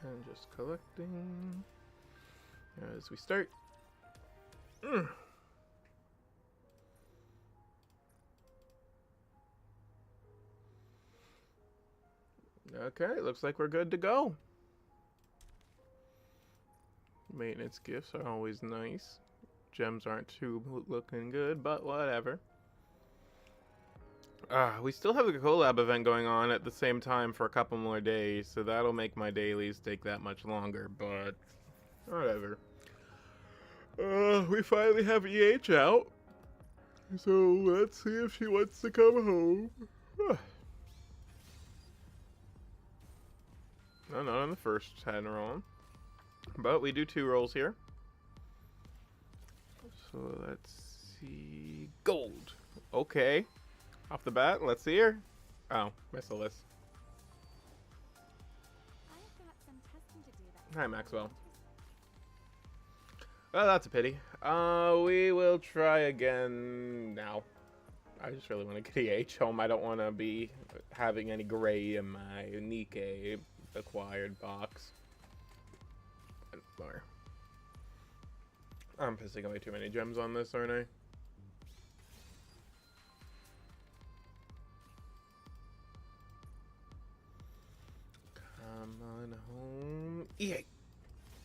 And just collecting as we start. Okay, looks like we're good to go. Maintenance gifts are always nice. Gems aren't too looking good, but whatever. We still have a collab event going on at the same time for a couple more days, so that'll make my dailies take that much longer, but whatever. We finally have EH out, so let's see if she wants to come home. No, not on the first 10 roll. But we do 2 rolls here. So let's see. Gold. Okay. Off the bat, let's see her. Oh, Missilus. Hi, Maxwell. Well, that's a pity. We will try again now. I just really want to get EH home. I don't want to be having any gray in my Nikke acquired box. I'm pissing away too many gems on this, aren't I? Come on home. EA!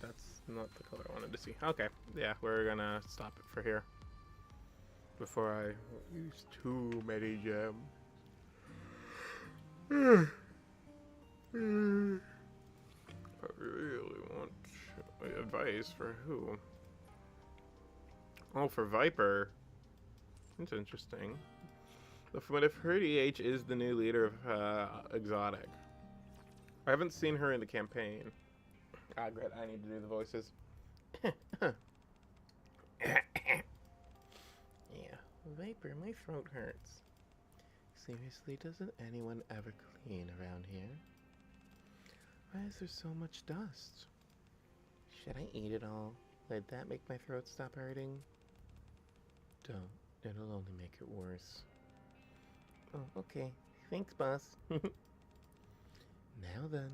That's not the color I wanted to see. Okay, yeah, we're gonna stop it for here. Before I use too many gems. I really want advice for who? Oh, for Viper. That's interesting. From what I've heard, EH is the new leader of Exotic. I haven't seen her in the campaign. Ah, great. I need to do the voices. Yeah. Viper, my throat hurts. Seriously, doesn't anyone ever clean around here? Why is there so much dust? Should I eat it all? Would that make my throat stop hurting? Don't. It'll only make it worse. Oh, okay. Thanks, boss. Now then.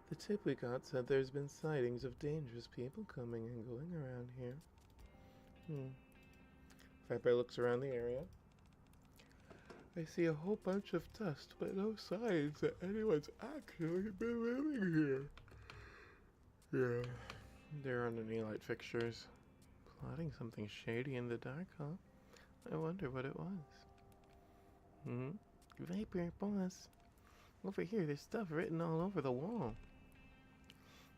The tip we got said there's been sightings of dangerous people coming and going around here. Viper looks around the area. I see a whole bunch of dust, but no signs that anyone's actually been living here. Yeah. There aren't any light fixtures. Plotting something shady in the dark, huh? I wonder what it was. Viper, boss. Over here, there's stuff written all over the wall.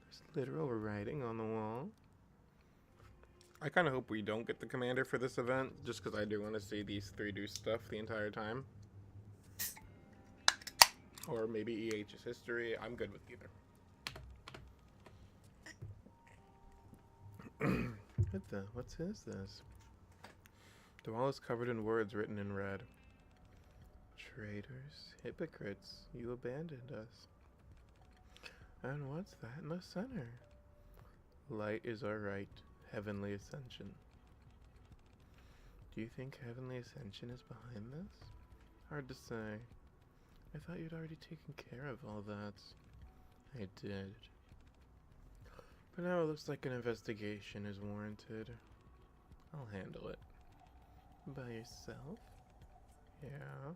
There's literal writing on the wall. I kind of hope we don't get the commander for this event, just because I do want to see these 3 do stuff the entire time. Or maybe EH's history. I'm good with either. What is this? The wall is covered in words written in red. Traitors, hypocrites, you abandoned us. And what's that in the center? Light is our right, heavenly ascension. Do you think heavenly ascension is behind this? Hard to say. I thought you'd already taken care of all that. I did. But now it looks like an investigation is warranted. I'll handle it. By yourself? Yeah.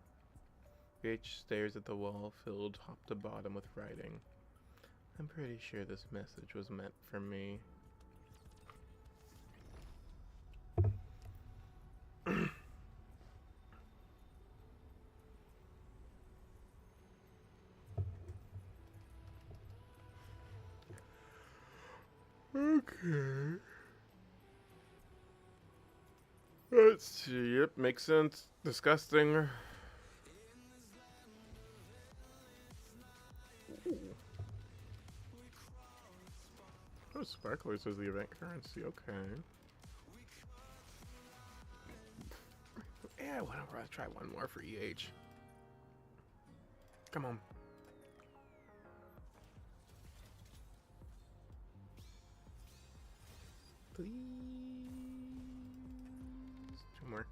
H stares at the wall filled top to bottom with writing. I'm pretty sure this message was meant for me. Okay. Let's see. Yep, makes sense. Disgusting. Ooh. Oh, sparklers is the event currency. Okay. Yeah, why don't we try one more for EH? Come on. Please. 2 more.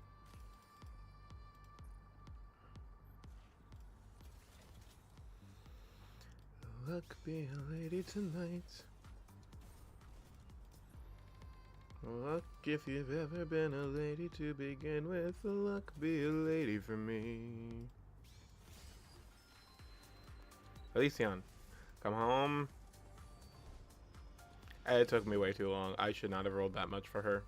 luck be a lady tonight. Luck if you've ever been a lady to begin with. Luck be a lady for me. Elysion, come home. It took me way too long. I should not have rolled that much for her.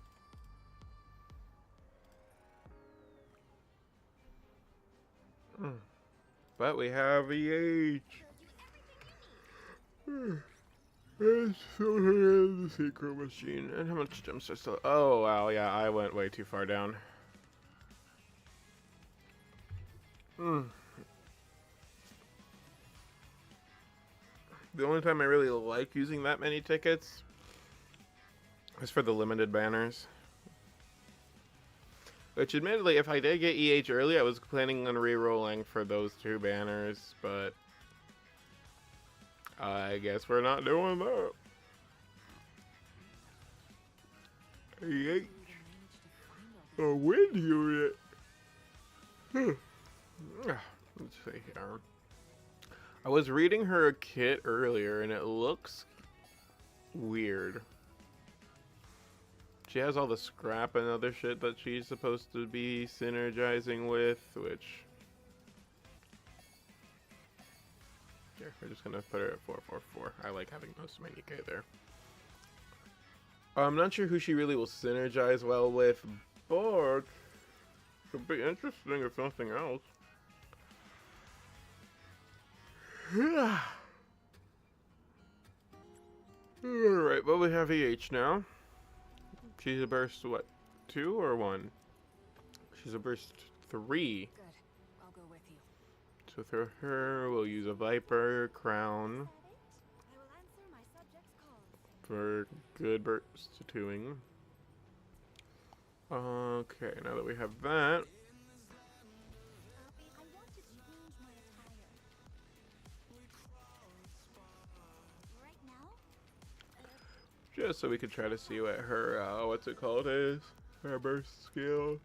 But we have EH. Let's show her the secret machine. And how much gems are still? Oh wow, yeah, I went way too far down. The only time I really like using that many tickets is for the limited banners. Which, admittedly, if I did get EH early, I was planning on re-rolling for those 2 banners, but I guess we're not doing that. EH. A wind unit. Let's see here. I was reading her kit earlier, and it looks weird. She has all the scrap and other shit that she's supposed to be synergizing with, which... Yeah, we're just gonna put her at 444. I like having most of my Nikke there. I'm not sure who she really will synergize well with, but it'll be interesting if nothing else. Alright, well we have EH now. She's a burst, what, 2 or 1? She's a burst 3. Good. I'll go with you. So through her, we'll use a Viper Crown I will answer my subject's calls. for good burst 2ing. Okay, now that we have that, I want to change my attire. Right now? just so we could try to see what her, what's it called is, her burst skill.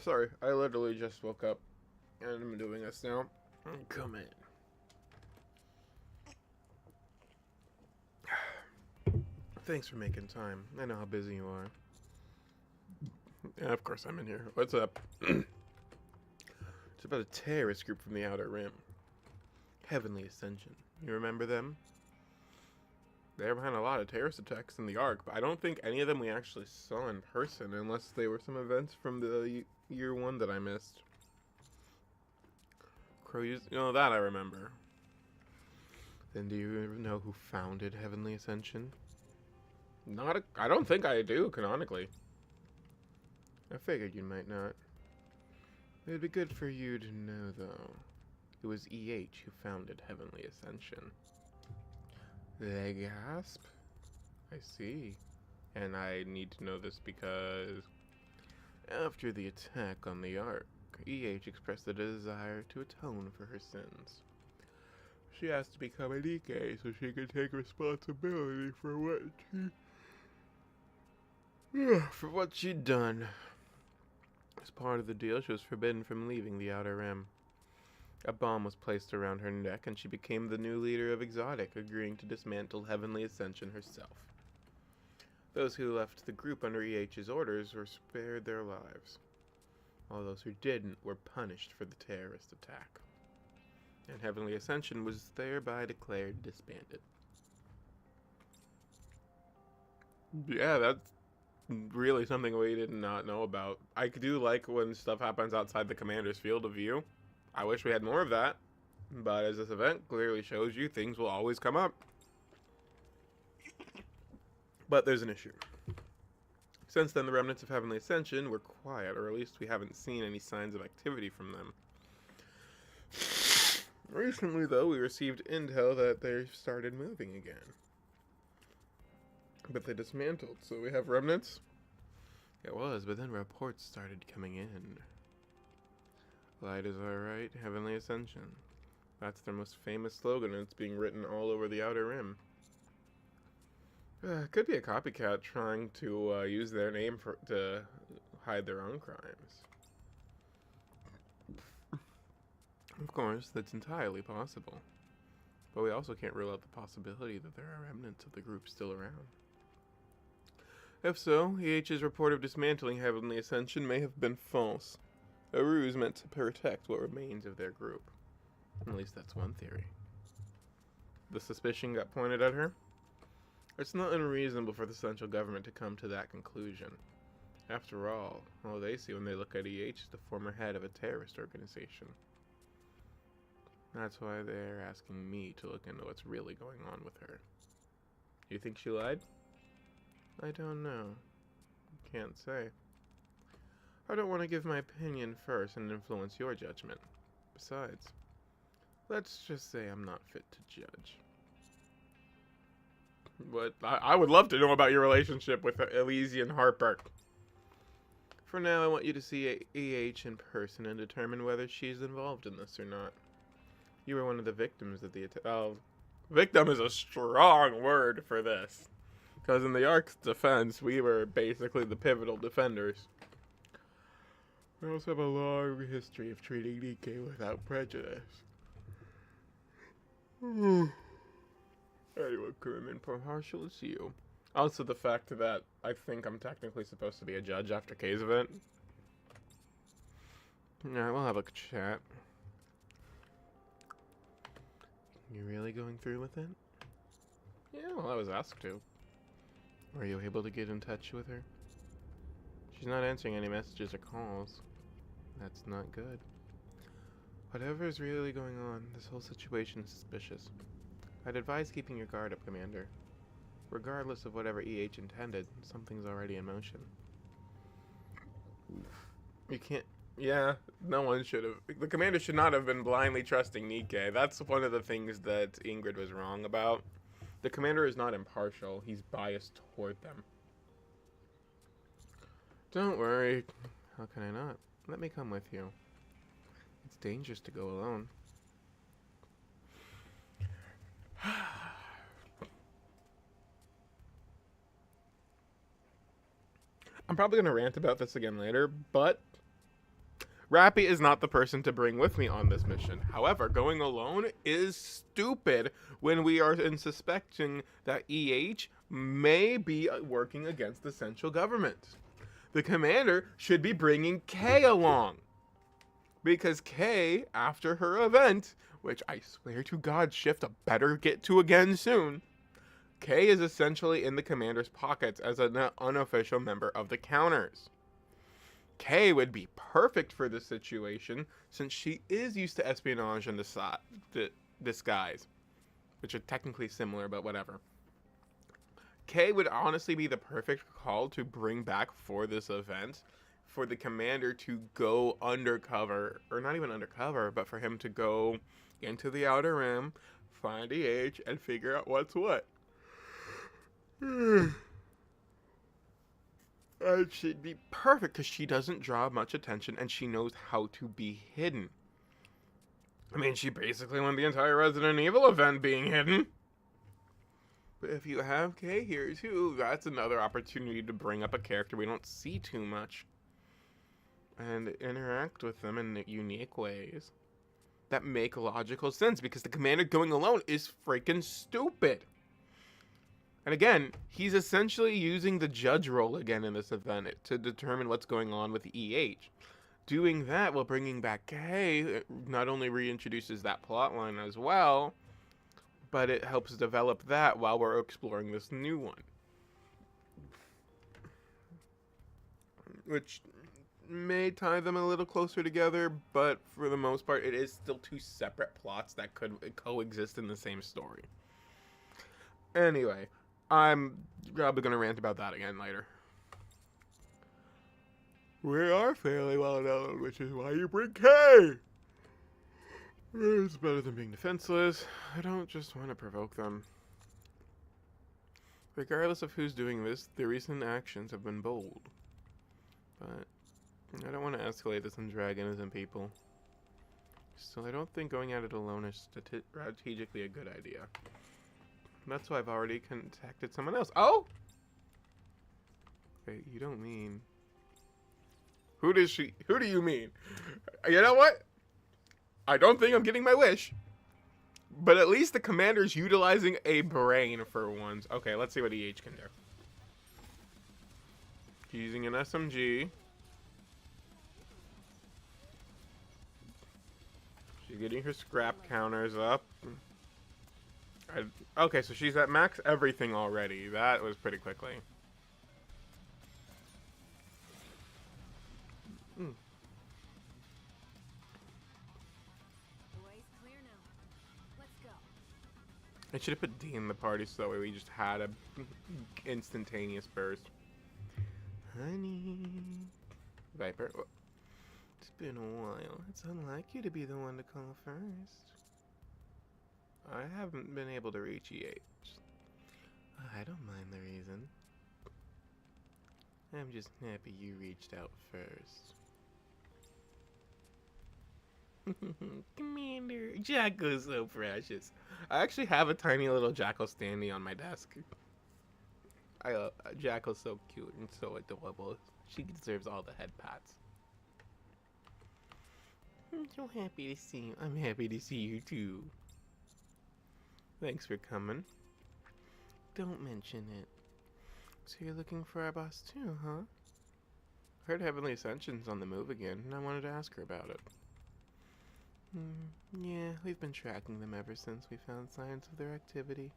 Sorry, I literally just woke up and I'm doing this now. Come in. Thanks for making time. I know how busy you are. Yeah, of course I'm in here. What's up? It's about a terrorist group from the Outer Rim. Heavenly Ascension. You remember them? They were behind a lot of terrorist attacks in the Ark, but I don't think any of them we actually saw in person, unless they were some events from the year 1 that I missed. Crow used, that I remember. Then do you know who founded Heavenly Ascension? I don't think I do, canonically. I figured you might not. It'd be good for you to know, though. It was EH who founded Heavenly Ascension. They gasp? I see. And I need to know this because after the attack on the Ark, EH expressed a desire to atone for her sins. She asked to become a Nikke so she could take responsibility for what she'd done. As part of the deal, she was forbidden from leaving the Outer Rim. A bomb was placed around her neck, and she became the new leader of Exotic, agreeing to dismantle Heavenly Ascension herself. Those who left the group under EH's orders were spared their lives. All those who didn't were punished for the terrorist attack. And Heavenly Ascension was thereby declared disbanded. Yeah, that's really something we did not know about. I do like when stuff happens outside the commander's field of view. I wish we had more of that, but as this event clearly shows you, things will always come up. But there's an issue. Since then, the remnants of Heavenly Ascension were quiet, or at least we haven't seen any signs of activity from them. Recently, though, we received intel that they started moving again. But they dismantled, so we have remnants? It was, but then reports started coming in. Light is alright, Heavenly Ascension. That's their most famous slogan, and it's being written all over the Outer Rim. Could be a copycat trying to use their name to hide their own crimes. Of course, that's entirely possible. But we also can't rule out the possibility that there are remnants of the group still around. If so, EH's report of dismantling Heavenly Ascension may have been false. A ruse meant to protect what remains of their group. At least that's one theory. The suspicion got pointed at her? It's not unreasonable for the central government to come to that conclusion. After all they see when they look at EH is the former head of a terrorist organization. That's why they're asking me to look into what's really going on with her. You think she lied? I don't know. Can't say. I don't want to give my opinion first and influence your judgment. Besides, let's just say I'm not fit to judge. But I would love to know about your relationship with Elysian Harper. For now, I want you to see EH in person and determine whether she's involved in this or not. You were one of the victims of the attack. Oh, victim is a strong word for this. Because in the Ark's defense, we were basically the pivotal defenders. We also have a long history of treating Nikke without prejudice. Anyone could remain partial as you. Also the fact that I think I'm technically supposed to be a judge after K's event. Yeah, we'll have a chat. You really going through with it? Yeah, well, I was asked to. Were you able to get in touch with her? She's not answering any messages or calls. That's not good. Whatever is really going on, this whole situation is suspicious. I'd advise keeping your guard up, Commander. Regardless of whatever EH intended, something's already in motion. You can't... Yeah, no one should have... The Commander should not have been blindly trusting Nikke. That's one of the things that Ingrid was wrong about. The Commander is not impartial. He's biased toward them. Don't worry. How can I not? Let me come with you. It's dangerous to go alone. I'm probably going to rant about this again later, but Rappy is not the person to bring with me on this mission. However, going alone is stupid when we are suspecting that EH may be working against the central government. The Commander should be bringing K along. Because K, after her event, which I swear to God, Shift better get to again soon, K is essentially in the Commander's pockets as an unofficial member of the Counters. K would be perfect for this situation since she is used to espionage and disguise, which are technically similar, but whatever. K would honestly be the perfect call to bring back for this event, for the Commander to go undercover, or not even undercover, but for him to go into the Outer Rim, find EH, and figure out what's what. And she'd be perfect because she doesn't draw much attention and she knows how to be hidden. I mean, she basically won the entire Resident Evil event being hidden. But if you have K here too, that's another opportunity to bring up a character we don't see too much. And interact with them in unique ways that make logical sense because the Commander going alone is freaking stupid. And again, he's essentially using the judge role again in this event to determine what's going on with EH. Doing that while bringing back K not only reintroduces that plotline as well, but it helps develop that while we're exploring this new one. Which may tie them a little closer together, but for the most part, it is still two separate plots that could coexist in the same story. Anyway, I'm probably going to rant about that again later. We are fairly well known, which is why you bring K! It's better than being defenseless. I don't just want to provoke them. Regardless of who's doing this, the recent actions have been bold. But I don't want to escalate this and drag innocent people. Still, I don't think going at it alone is strategically a good idea. That's why I've already contacted someone else. Oh! Wait, you don't mean... Who do you mean? You know what? I don't think I'm getting my wish. But at least the commander's utilizing a brain for once. Okay, let's see what EH can do. She's using an SMG. She's getting her scrap counters up. Okay, so she's at max everything already. That was pretty quickly. Mm. I should have put D in the party so that way we just had a instantaneous burst. Honey. Viper. It's been a while. It's unlike you to be the one to call first. I haven't been able to reach EH. I don't mind the reason. I'm just happy you reached out first. Commander, Jacko's so precious. I actually have a tiny little Jackal standee on my desk. Jackal's so cute and so adorable. She deserves all the head pats. I'm so happy to see you. I'm happy to see you too. Thanks for coming. Don't mention it. So you're looking for our boss too, huh? Heard Heavenly Ascension's on the move again, and I wanted to ask her about it. Yeah, we've been tracking them ever since we found signs of their activity.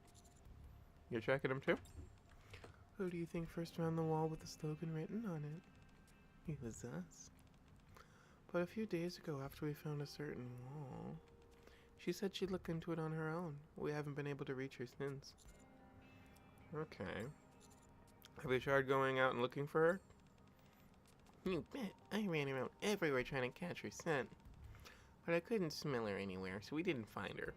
You're tracking them too? Who do you think first found the wall with the slogan written on it? It was us. But a few days ago, after we found a certain wall, she said she'd look into it on her own. We haven't been able to reach her since. Okay. Have you tried going out and looking for her? You bet. I ran around everywhere trying to catch her scent. But I couldn't smell her anywhere, so we didn't find her.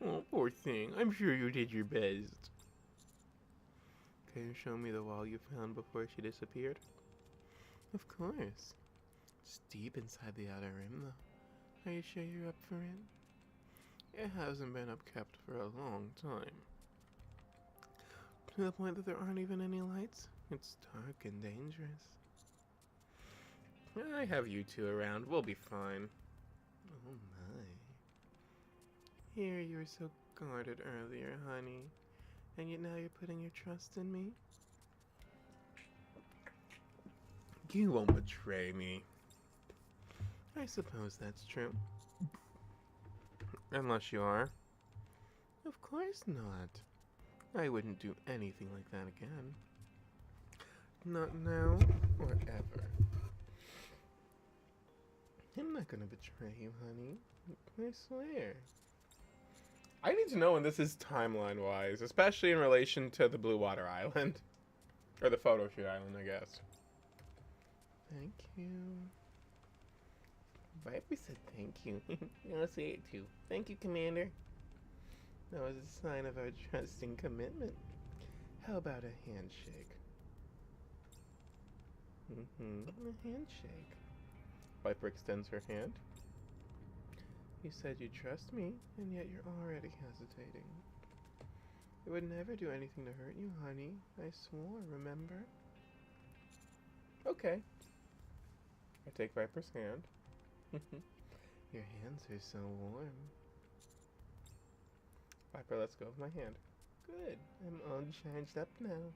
Oh, poor thing. I'm sure you did your best. Can you show me the wall you found before she disappeared? Of course. It's deep inside the outer rim, though. Are you sure you're up for it? It hasn't been upkept for a long time. To the point that there aren't even any lights. It's dark and dangerous. I have you two around. We'll be fine. Oh my. Here you were so guarded earlier, honey. And yet now you're putting your trust in me? You won't betray me. I suppose that's true. Unless you are. Of course not. I wouldn't do anything like that again. Not now or ever. I'm not gonna betray you, honey. I swear. I need to know when this is timeline-wise, especially in relation to the Blue Water Island. Or the Photo Shoot Island, I guess. Thank you. Viper said thank you. I'll say it too. Thank you, Commander. That was a sign of our trusting commitment. How about a handshake? A handshake. Viper extends her hand. You said you trust me, and yet you're already hesitating. It would never do anything to hurt you, honey. I swore, remember? Okay. I take Viper's hand. Your hands are so warm. Viper, let's go with my hand. Good. I'm all charged up now.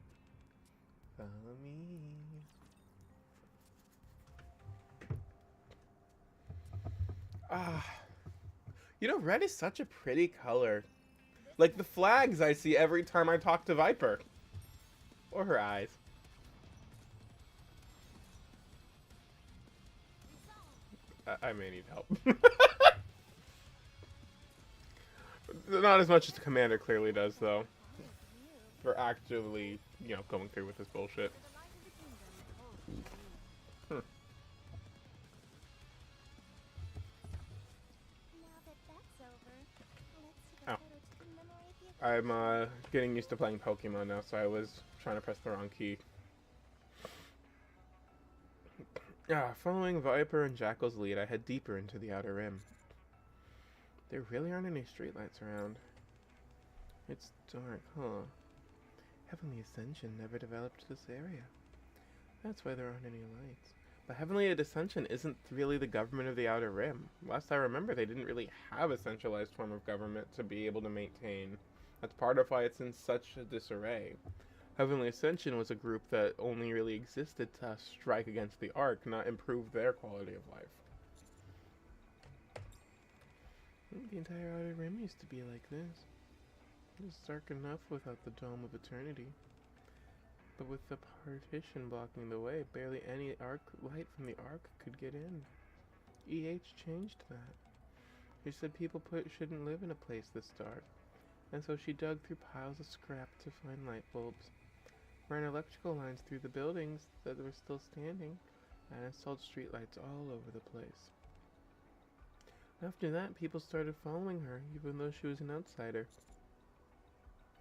Follow me. You know, red is such a pretty color. Like the flags I see every time I talk to Viper. Or her eyes. I may need help. Not as much as the Commander clearly does, though. For actually, you know, going through with this bullshit. Oh. I'm getting used to playing Pokemon now, so I was trying to press the wrong key. Following Viper and Jackal's lead, I head deeper into the Outer Rim. There really aren't any streetlights around. It's dark, huh? Heavenly Ascension never developed this area. That's why there aren't any lights. But Heavenly Ascension isn't really the government of the Outer Rim. Last I remember, they didn't really have a centralized form of government to be able to maintain. That's part of why it's in such a disarray. Heavenly Ascension was a group that only really existed to strike against the Ark, not improve their quality of life. The entire Outer Rim used to be like this. It was dark enough without the Dome of Eternity. But with the partition blocking the way, barely any light from the Ark could get in. EH changed that. She said people shouldn't live in a place this dark, and so she dug through piles of scrap to find light bulbs, ran electrical lines through the buildings that were still standing, and installed streetlights all over the place. After that, people started following her, even though she was an outsider.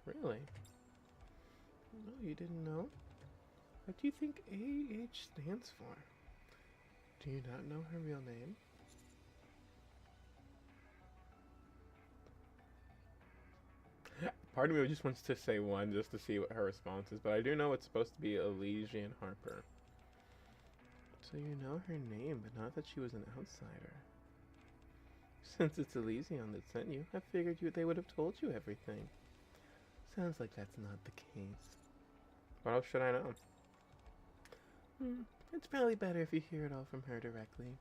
Really? No, you didn't know? What do you think AH stands for? Do you not know her real name? Part of me just wants to say one just to see what her response is, but I do know it's supposed to be Elysian Harper. So you know her name, but not that she was an outsider. Since it's Elysian that sent you, I figured they would have told you everything. Sounds like that's not the case. What else should I know? It's probably better if you hear it all from her directly.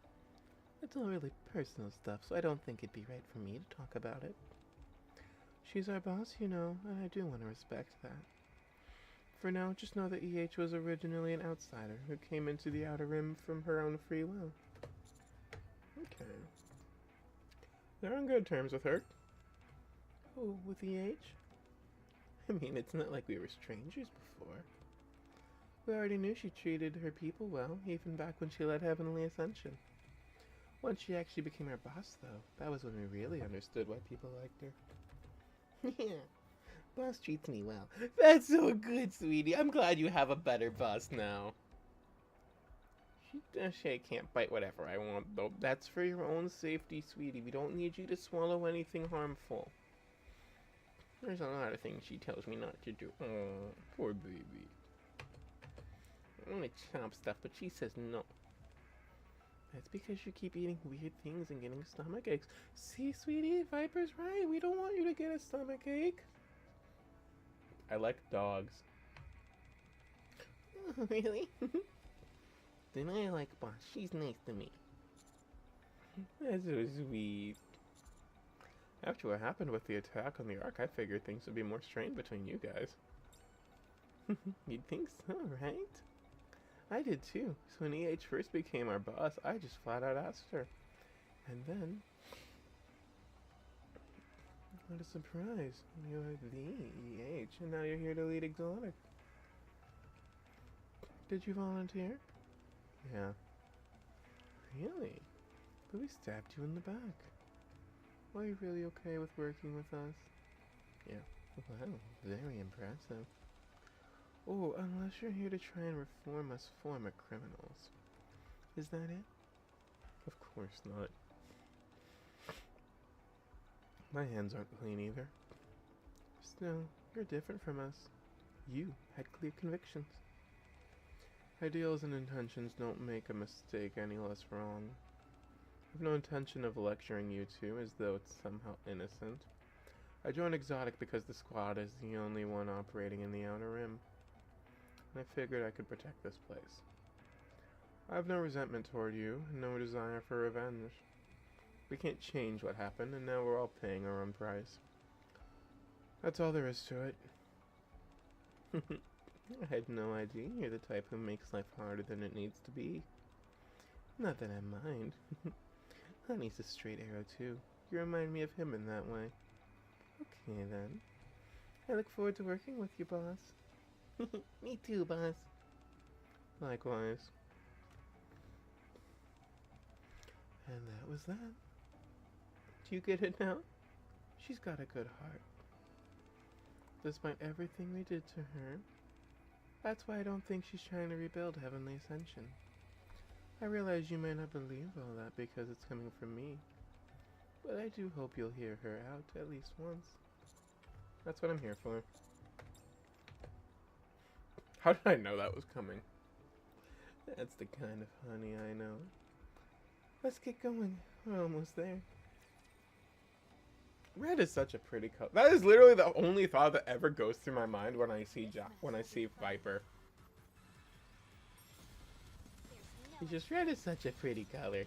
It's all really personal stuff, so I don't think it'd be right for me to talk about it. She's our boss, you know, and I do want to respect that. For now, just know that EH was originally an outsider who came into the Outer Rim from her own free will. Okay. They're on good terms with her. Oh, with EH? I mean, it's not like we were strangers before. We already knew she treated her people well, even back when she led Heavenly Ascension. Once she actually became our boss, though, that was when we really understood why people liked her. Yeah, boss treats me well. That's so good, sweetie. I'm glad you have a better boss now. She can't bite whatever I want, though. That's for your own safety, sweetie. We don't need you to swallow anything harmful. There's a lot of things she tells me not to do. Oh, poor baby. I want to chomp stuff, but she says no. That's because you keep eating weird things and getting stomach aches. See, sweetie, Viper's right. We don't want you to get a stomach ache. I like dogs. Oh, really? Then I like Boss. She's nice to me. That's so sweet. After what happened with the attack on the Ark, I figured things would be more strained between you guys. You'd think so, right? I did too. So when EH first became our boss, I just flat out asked her. And then... what a surprise. You are the EH, and now you're here to lead Exotic. Did you volunteer? Yeah. Really? But we stabbed you in the back. Are you really okay with working with us? Yeah. Wow, very impressive. Oh, unless you're here to try and reform us former criminals. Is that it? Of course not. My hands aren't clean either. Still, you're different from us. You had clear convictions. Ideals and intentions don't make a mistake any less wrong. I have no intention of lecturing you two as though it's somehow innocent. I joined Exotic because the squad is the only one operating in the Outer Rim. And I figured I could protect this place. I have no resentment toward you, and no desire for revenge. We can't change what happened, and now we're all paying our own price. That's all there is to it. I had no idea you're the type who makes life harder than it needs to be. Not that I mind. Honey's a straight arrow, too. You remind me of him in that way. Okay, then. I look forward to working with you, boss. Me too, boss. Likewise. And that was that. Do you get it now? She's got a good heart. Despite everything we did to her, that's why I don't think she's trying to rebuild Heavenly Ascension. I realize you may not believe all that because it's coming from me, but I do hope you'll hear her out at least once. That's what I'm here for. How did I know that was coming? That's the kind of honey I know. Let's get going. We're almost there. Red is such a pretty color. That is literally the only thought that ever goes through my mind when I see Viper. It's just red is such a pretty color.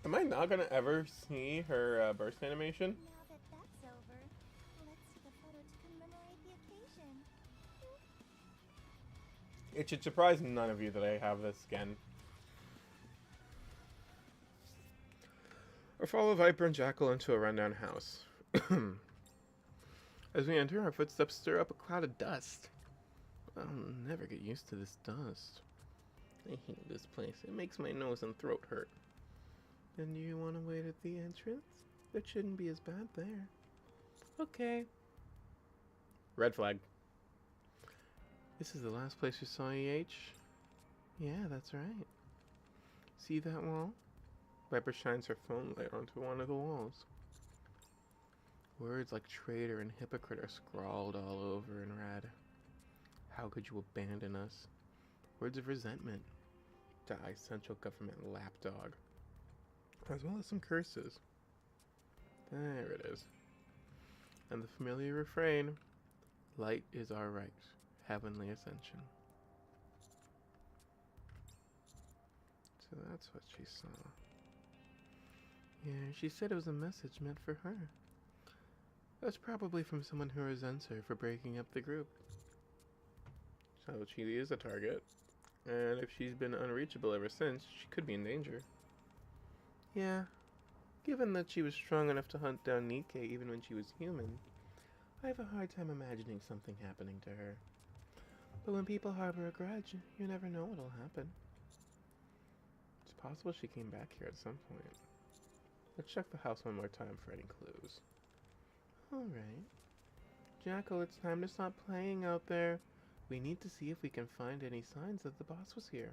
Am I not gonna ever see her burst animation? Now that that's over, let's see the photo to commemorate the occasion. It should surprise none of you that I have this skin. Or follow Viper and Jackal into a rundown house. As we enter, our footsteps stir up a cloud of dust. I'll never get used to this dust. I hate this place. It makes my nose and throat hurt. Then do you want to wait at the entrance? It shouldn't be as bad there. Okay. Red flag. This is the last place we saw EH? Yeah, that's right. See that wall? Viper shines her phone light onto one of the walls. Words like traitor and hypocrite are scrawled all over in red. How could you abandon us? Words of resentment. Die, central government lapdog. As well as some curses. There it is. And the familiar refrain, light is our right, heavenly ascension. So that's what she saw. Yeah, she said it was a message meant for her. That's probably from someone who resents her for breaking up the group. So she is a target. And if she's been unreachable ever since, she could be in danger. Yeah, given that she was strong enough to hunt down Nikke even when she was human, I have a hard time imagining something happening to her. But when people harbor a grudge, you never know what'll happen. It's possible she came back here at some point. Let's check the house one more time for any clues. Alright. Jackal, it's time to stop playing out there. We need to see if we can find any signs that the boss was here.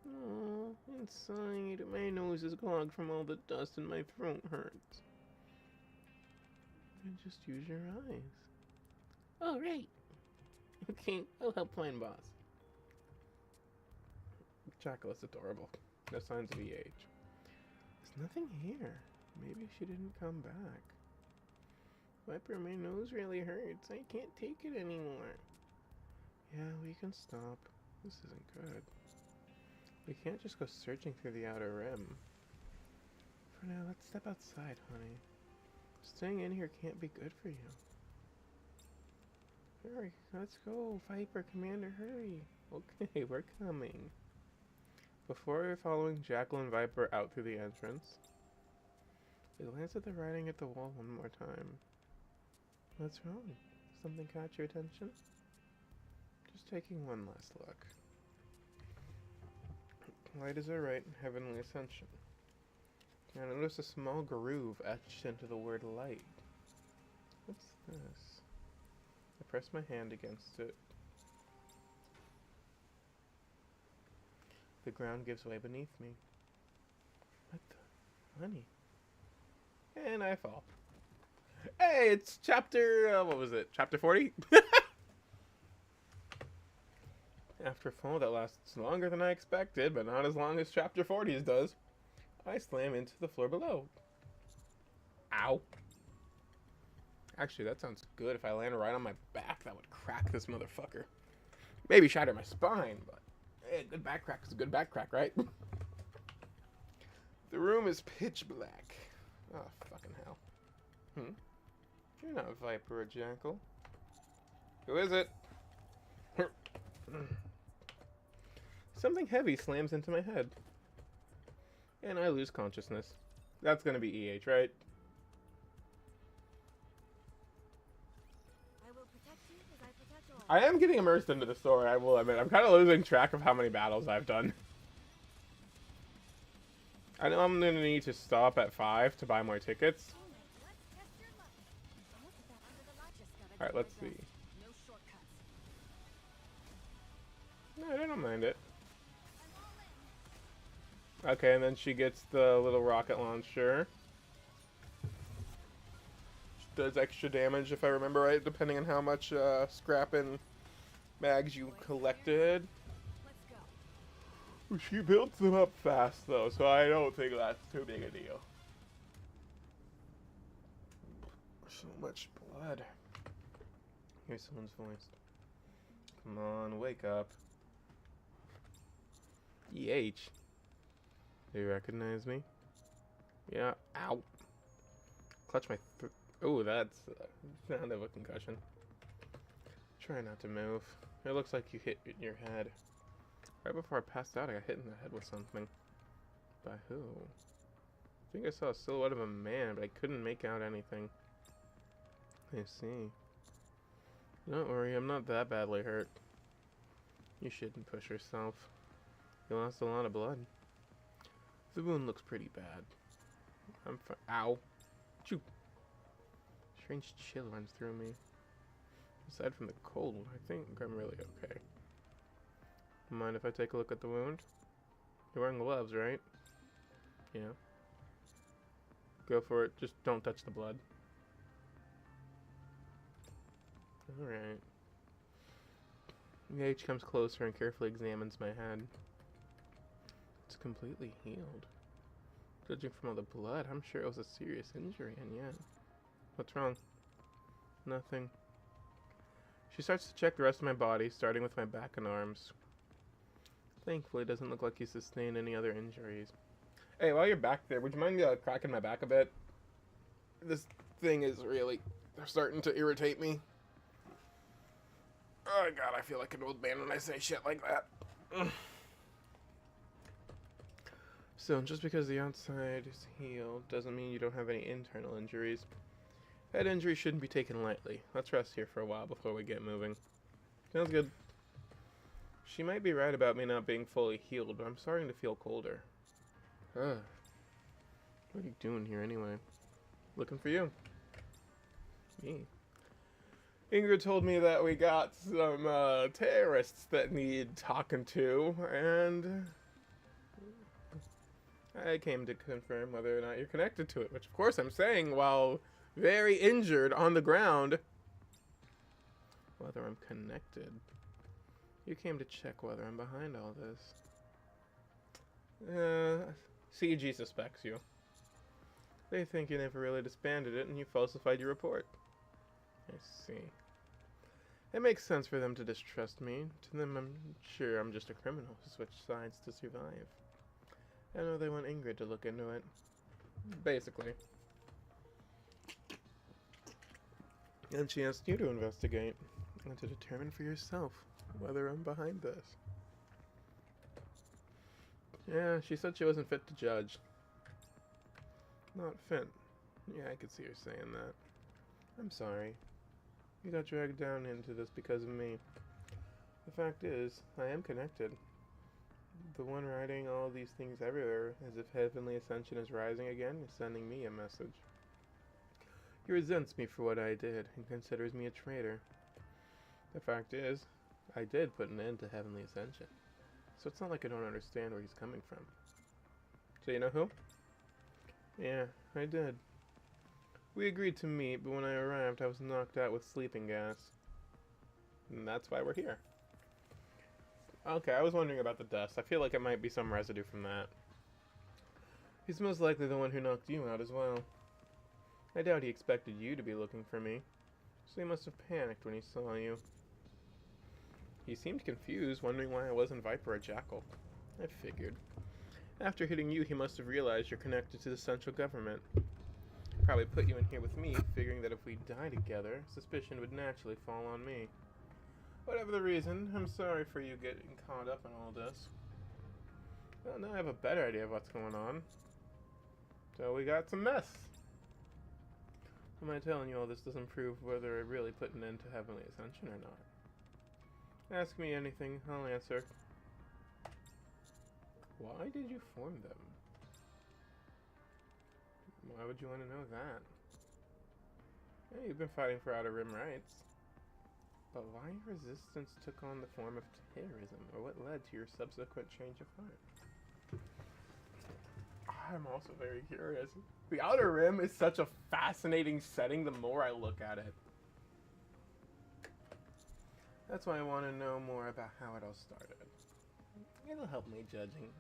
Oh, inside, my nose is clogged from all the dust and my throat hurts. And just use your eyes. Oh, right. Okay, I'll help find boss. Jackal is adorable. No signs of EH. There's nothing here. Maybe she didn't come back. Viper, my nose really hurts. I can't take it anymore. Yeah, we can stop. This isn't good. We can't just go searching through the outer rim. For now, let's step outside, honey. Staying in here can't be good for you. Hurry, let's go. Viper, Commander, hurry. Okay, we're coming. Before we're following Jackal and Viper out through the entrance, we glance at the writing at the wall one more time. What's wrong? Something caught your attention? Just taking one last look. Light is our right, heavenly ascension. I notice a small groove etched into the word light. What's this? I press my hand against it. The ground gives way beneath me. What the? Honey. And I fall. Hey, it's chapter, what was it? Chapter 40? After a fall that lasts longer than I expected, but not as long as chapter 40's does, I slam into the floor below. Ow. Actually, that sounds good. If I land right on my back, that would crack this motherfucker. Maybe shatter my spine, but hey, good back crack is a good back crack, right? The room is pitch black. Oh, fucking hell. You're not Viper or Jackal. Who is it? Something heavy slams into my head. And I lose consciousness. That's gonna be EH, right? I will protect you as I protect all. I am getting immersed into the story, I will admit. I'm kind of losing track of how many battles I've done. I know I'm gonna need to stop at 5 to buy more tickets. Let's test your luck. Look at that under the light. Just gotta Alright, do let's my see. best. No shortcuts. No, I don't mind it. I'm all in. Okay, and then she gets the little rocket launcher. does extra damage, if I remember right, depending on how much scrap and mags you collected. She builds them up fast, though, so I don't think that's too big a deal. So much blood. Here's someone's voice. Come on, wake up. EH. Do you recognize me? Yeah. Ow. Clutch my throat. Oh, that's sound of a concussion. Try not to move. It looks like you hit your head. Right before I passed out, I got hit in the head with something. By who? I think I saw a silhouette of a man, but I couldn't make out anything. I see. Don't worry, I'm not that badly hurt. You shouldn't push yourself. You lost a lot of blood. The wound looks pretty bad. I'm fine. Ow. Choo. Strange chill runs through me. Aside from the cold, I think I'm really okay. Mind if I take a look at the wound? You're wearing gloves, right? Yeah. Go for it. Just don't touch the blood. Alright. Gage comes closer and carefully examines my head. It's completely healed. Judging from all the blood, I'm sure it was a serious injury, and yet... What's wrong? Nothing. She starts to check the rest of my body, starting with my back and arms. Thankfully, it doesn't look like you sustained any other injuries. Hey, while you're back there, would you mind cracking my back a bit? This thing is really starting to irritate me. Oh god, I feel like an old man when I say shit like that. So, just because the outside is healed doesn't mean you don't have any internal injuries. Head injury shouldn't be taken lightly. Let's rest here for a while before we get moving. Sounds good. She might be right about me not being fully healed, but I'm starting to feel colder. Ugh. What are you doing here anyway? Looking for you. Me. Ingrid told me that we got some terrorists that need talking to, and I came to confirm whether or not you're connected to it, which of course I'm saying while very injured on the ground. Whether I'm connected. You came to check whether I'm behind all this. CG suspects you. They think you never really disbanded it and you falsified your report. I see. It makes sense for them to distrust me. To them, I'm sure I'm just a criminal who switched sides to survive. I know they want Ingrid to look into it. Basically. And she asked you to investigate and to determine for yourself whether I'm behind this. Yeah, she said she wasn't fit to judge. Not fit. Yeah, I could see her saying that. I'm sorry. You got dragged down into this because of me. The fact is, I am connected. The one writing all these things everywhere, as if Heavenly Ascension is rising again, is sending me a message. He resents me for what I did, and considers me a traitor. The fact is, I did put an end to Heavenly Ascension. So it's not like I don't understand where he's coming from. So you know who? Yeah, I did. We agreed to meet, but when I arrived, I was knocked out with sleeping gas. And that's why we're here. Okay, I was wondering about the dust. I feel like it might be some residue from that. He's most likely the one who knocked you out as well. I doubt he expected you to be looking for me, so he must have panicked when he saw you. He seemed confused, wondering why I wasn't Viper or Jackal. I figured. After hitting you, he must have realized you're connected to the central government. Probably put you in here with me, figuring that if we die together, suspicion would naturally fall on me. Whatever the reason, I'm sorry for you getting caught up in all this. Well, now I have a better idea of what's going on. So we got some mess. Am I telling you all this doesn't prove whether I really put an end to Heavenly Ascension or not? Ask me anything, I'll answer. Why did you form them? Why would you want to know that? Yeah, you've been fighting for Outer Rim rights. But why resistance took on the form of terrorism, or what led to your subsequent change of heart? I'm also very curious. The Outer Rim is such a fascinating setting the more I look at it. That's why I want to know more about how it all started. It'll help me judging.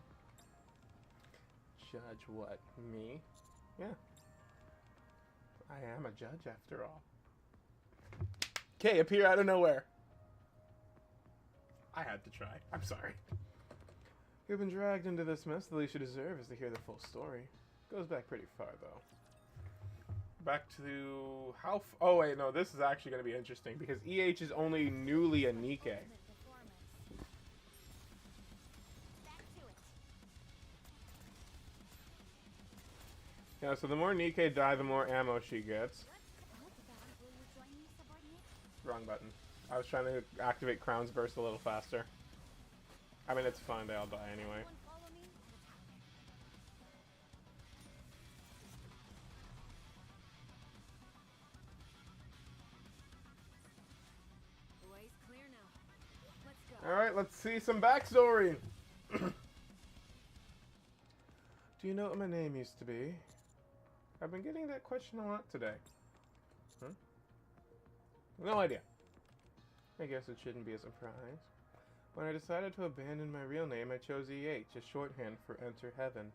Judge what? Me? Yeah. I am a judge after all. Okay, appear out of nowhere. I had to try. I'm sorry. You've been dragged into this mess. The least you deserve is to hear the full story. Goes back pretty far, though. Back to how... oh, wait, no. This is actually going to be interesting because EH is only newly a Nikke. Yeah, so the more Nikke die, the more ammo she gets. Wrong button. I was trying to activate Crown's Burst a little faster. I mean, it's fine. They all die anyway. Alright, let's see some backstory. Do you know what my name used to be? I've been getting that question a lot today. Huh? No idea. I guess it shouldn't be a surprise. When I decided to abandon my real name, I chose EH, a shorthand for Enter Heaven,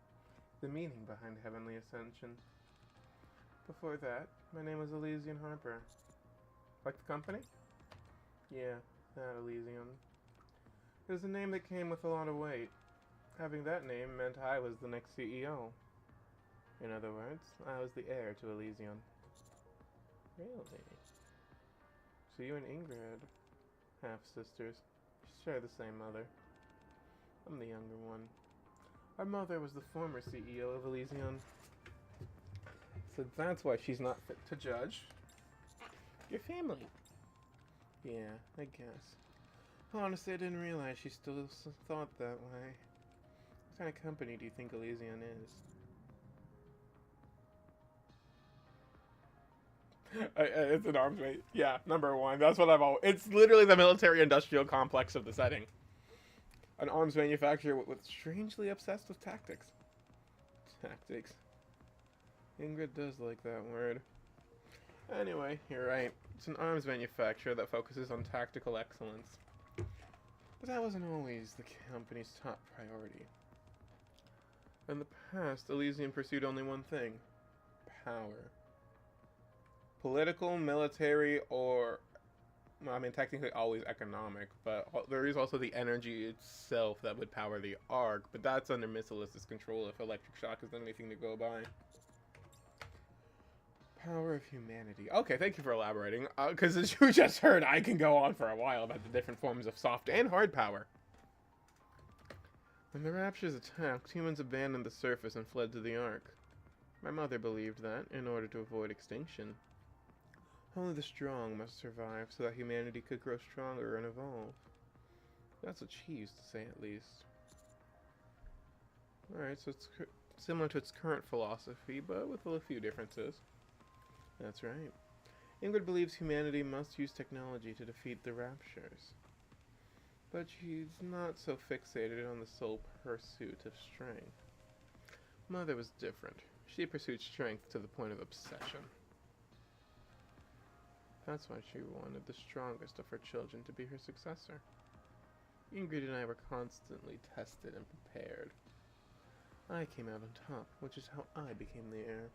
the meaning behind Heavenly Ascension. Before that, my name was Elysian Harper. Like the company? Yeah, that Elysian. It was a name that came with a lot of weight. Having that name meant I was the next CEO. In other words, I was the heir to Elysian. Really? So you and Ingrid, half-sisters, share the same mother. I'm the younger one. Our mother was the former CEO of Elysian. So that's why she's not fit to judge. Your family. Yeah, I guess. Honestly, I didn't realize she still thought that way. What kind of company do you think Elysian is? It's an arms race. Yeah, number one. That's what I've always... It's literally the military-industrial complex of the setting. An arms manufacturer with strangely obsessed with tactics. Tactics. Ingrid does like that word. Anyway, you're right. It's an arms manufacturer that focuses on tactical excellence. But that wasn't always the company's top priority. In the past, Elysian pursued only one thing. Power. Political, military, or... well, I mean, technically always economic, but there is also the energy itself that would power the Ark, but that's under Missilis's control if electric shock is anything to go by. Power of humanity. Okay, thank you for elaborating, because as you just heard, I can go on for a while about the different forms of soft and hard power. When the Raptures attacked, humans abandoned the surface and fled to the Ark. My mother believed that, in order to avoid extinction, only the strong must survive so that humanity could grow stronger and evolve. That's what she used to say, at least. Alright, so it's similar to its current philosophy, but with a few differences. That's right. Ingrid believes humanity must use technology to defeat the Raptures. But she's not so fixated on the sole pursuit of strength. Mother was different. She pursued strength to the point of obsession. That's why she wanted the strongest of her children to be her successor. Ingrid and I were constantly tested and prepared. I came out on top, which is how I became the heir.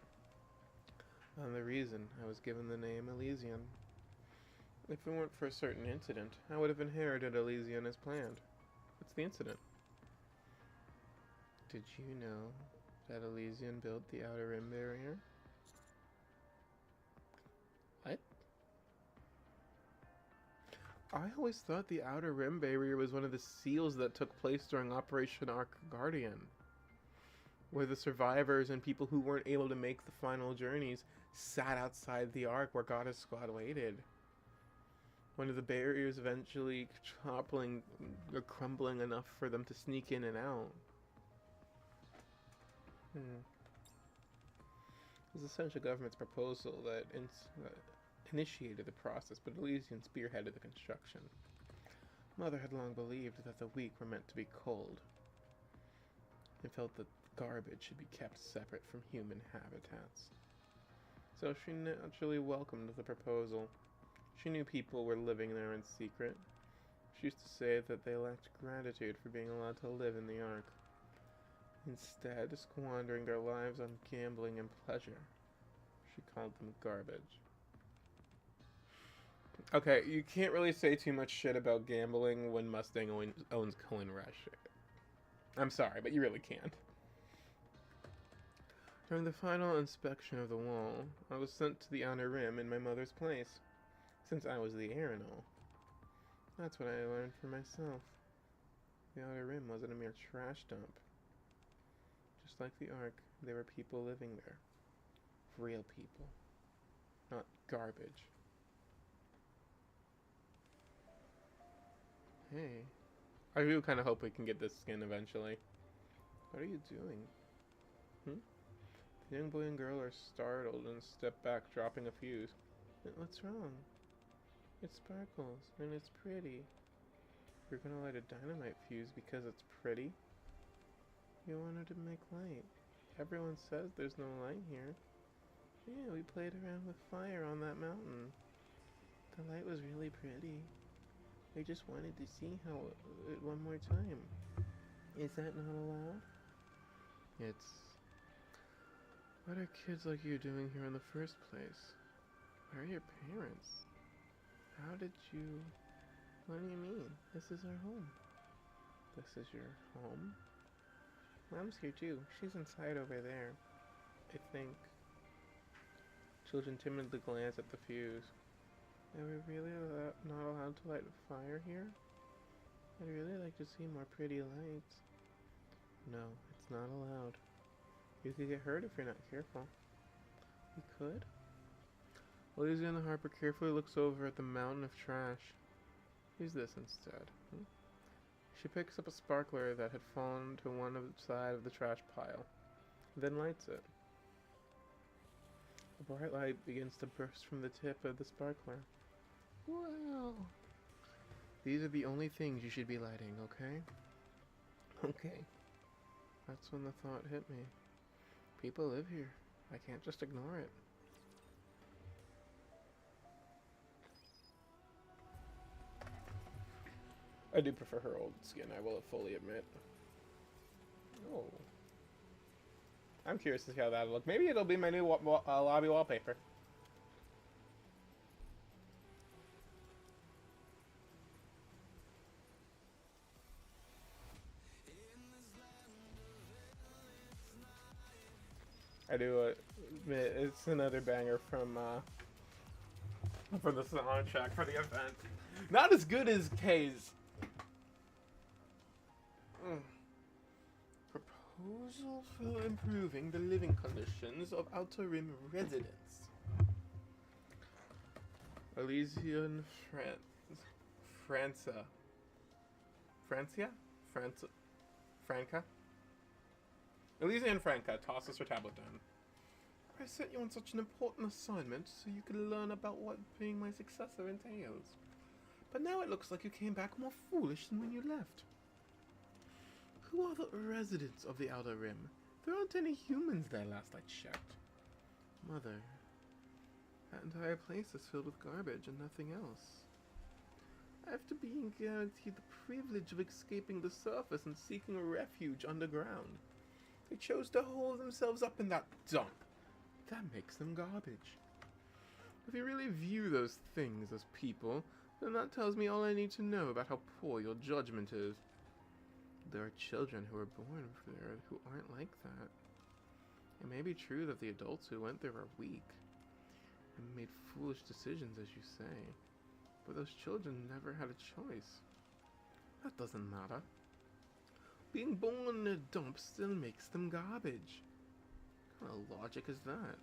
And the reason I was given the name Elysian. If it weren't for a certain incident, I would have inherited Elysian as planned. What's the incident? Did you know that Elysian built the Outer Rim barrier? What? I always thought the Outer Rim barrier was one of the seals that took place during Operation Ark Guardian, where the survivors and people who weren't able to make the final journeys sat outside the Ark where Goddess Squad waited. One of the barriers eventually toppling or crumbling enough for them to sneak in and out. It was the central government's proposal that initiated the process, but Elysian spearheaded the construction. Mother had long believed that the weak were meant to be cold, and felt that garbage should be kept separate from human habitats. So she naturally welcomed the proposal. She knew people were living there in secret. She used to say that they lacked gratitude for being allowed to live in the Ark, instead squandering their lives on gambling and pleasure. She called them garbage. Okay, you can't really say too much shit about gambling when Mustang owns Coin Rush. I'm sorry, but you really can't. During the final inspection of the wall, I was sent to the outer rim in my mother's place, since I was the heir and all. That's what I learned for myself. The outer rim wasn't a mere trash dump. Just like the Ark, there were people living there. Real people. Not garbage. Hey. I do kind of hope we can get this skin eventually. What are you doing? The young boy and girl are startled and step back, dropping a fuse. What's wrong? It sparkles, and it's pretty. You're gonna light a dynamite fuse because it's pretty? You wanted to make light. Everyone says there's no light here. Yeah, we played around with fire on that mountain. The light was really pretty. I just wanted to see how it one more time. Is that not allowed? What are kids like you doing here in the first place? Where are your parents? How did you... What do you mean? This is our home. This is your home? Mom's here too. She's inside over there, I think. Children timidly glance at the fuse. Are we really not allowed to light a fire here? I'd really like to see more pretty lights. No, it's not allowed. You could get hurt if you're not careful. You could? Louisiana Harper carefully looks over at the mountain of trash. Use this instead. She picks up a sparkler that had fallen to one side of the trash pile, then lights it. A bright light begins to burst from the tip of the sparkler. Wow! These are the only things you should be lighting, okay? Okay. That's when the thought hit me. People live here. I can't just ignore it. I do prefer her old skin, I will fully admit. Oh. I'm curious to see how that'll look. Maybe it'll be my new lobby wallpaper. I do admit it's another banger from the soundtrack for the event. Not as good as K's. Proposal for improving the living conditions of Outer Rim residents. Elysian Franca? Elysian Franca tosses her tablet down. I sent you on such an important assignment so you could learn about what being my successor entails. But now it looks like you came back more foolish than when you left. Who are the residents of the Outer Rim? There aren't any humans there last I checked. Mother, that entire place is filled with garbage and nothing else. After being guaranteed the privilege of escaping the surface and seeking refuge underground, they chose to hole themselves up in that dump. That makes them garbage. If you really view those things as people, then that tells me all I need to know about how poor your judgment is. There are children who are born there who aren't like that. It may be true that the adults who went there are weak and made foolish decisions, as you say, but those children never had a choice. That doesn't matter. Being born in a dump still makes them garbage. What kind of logic is that?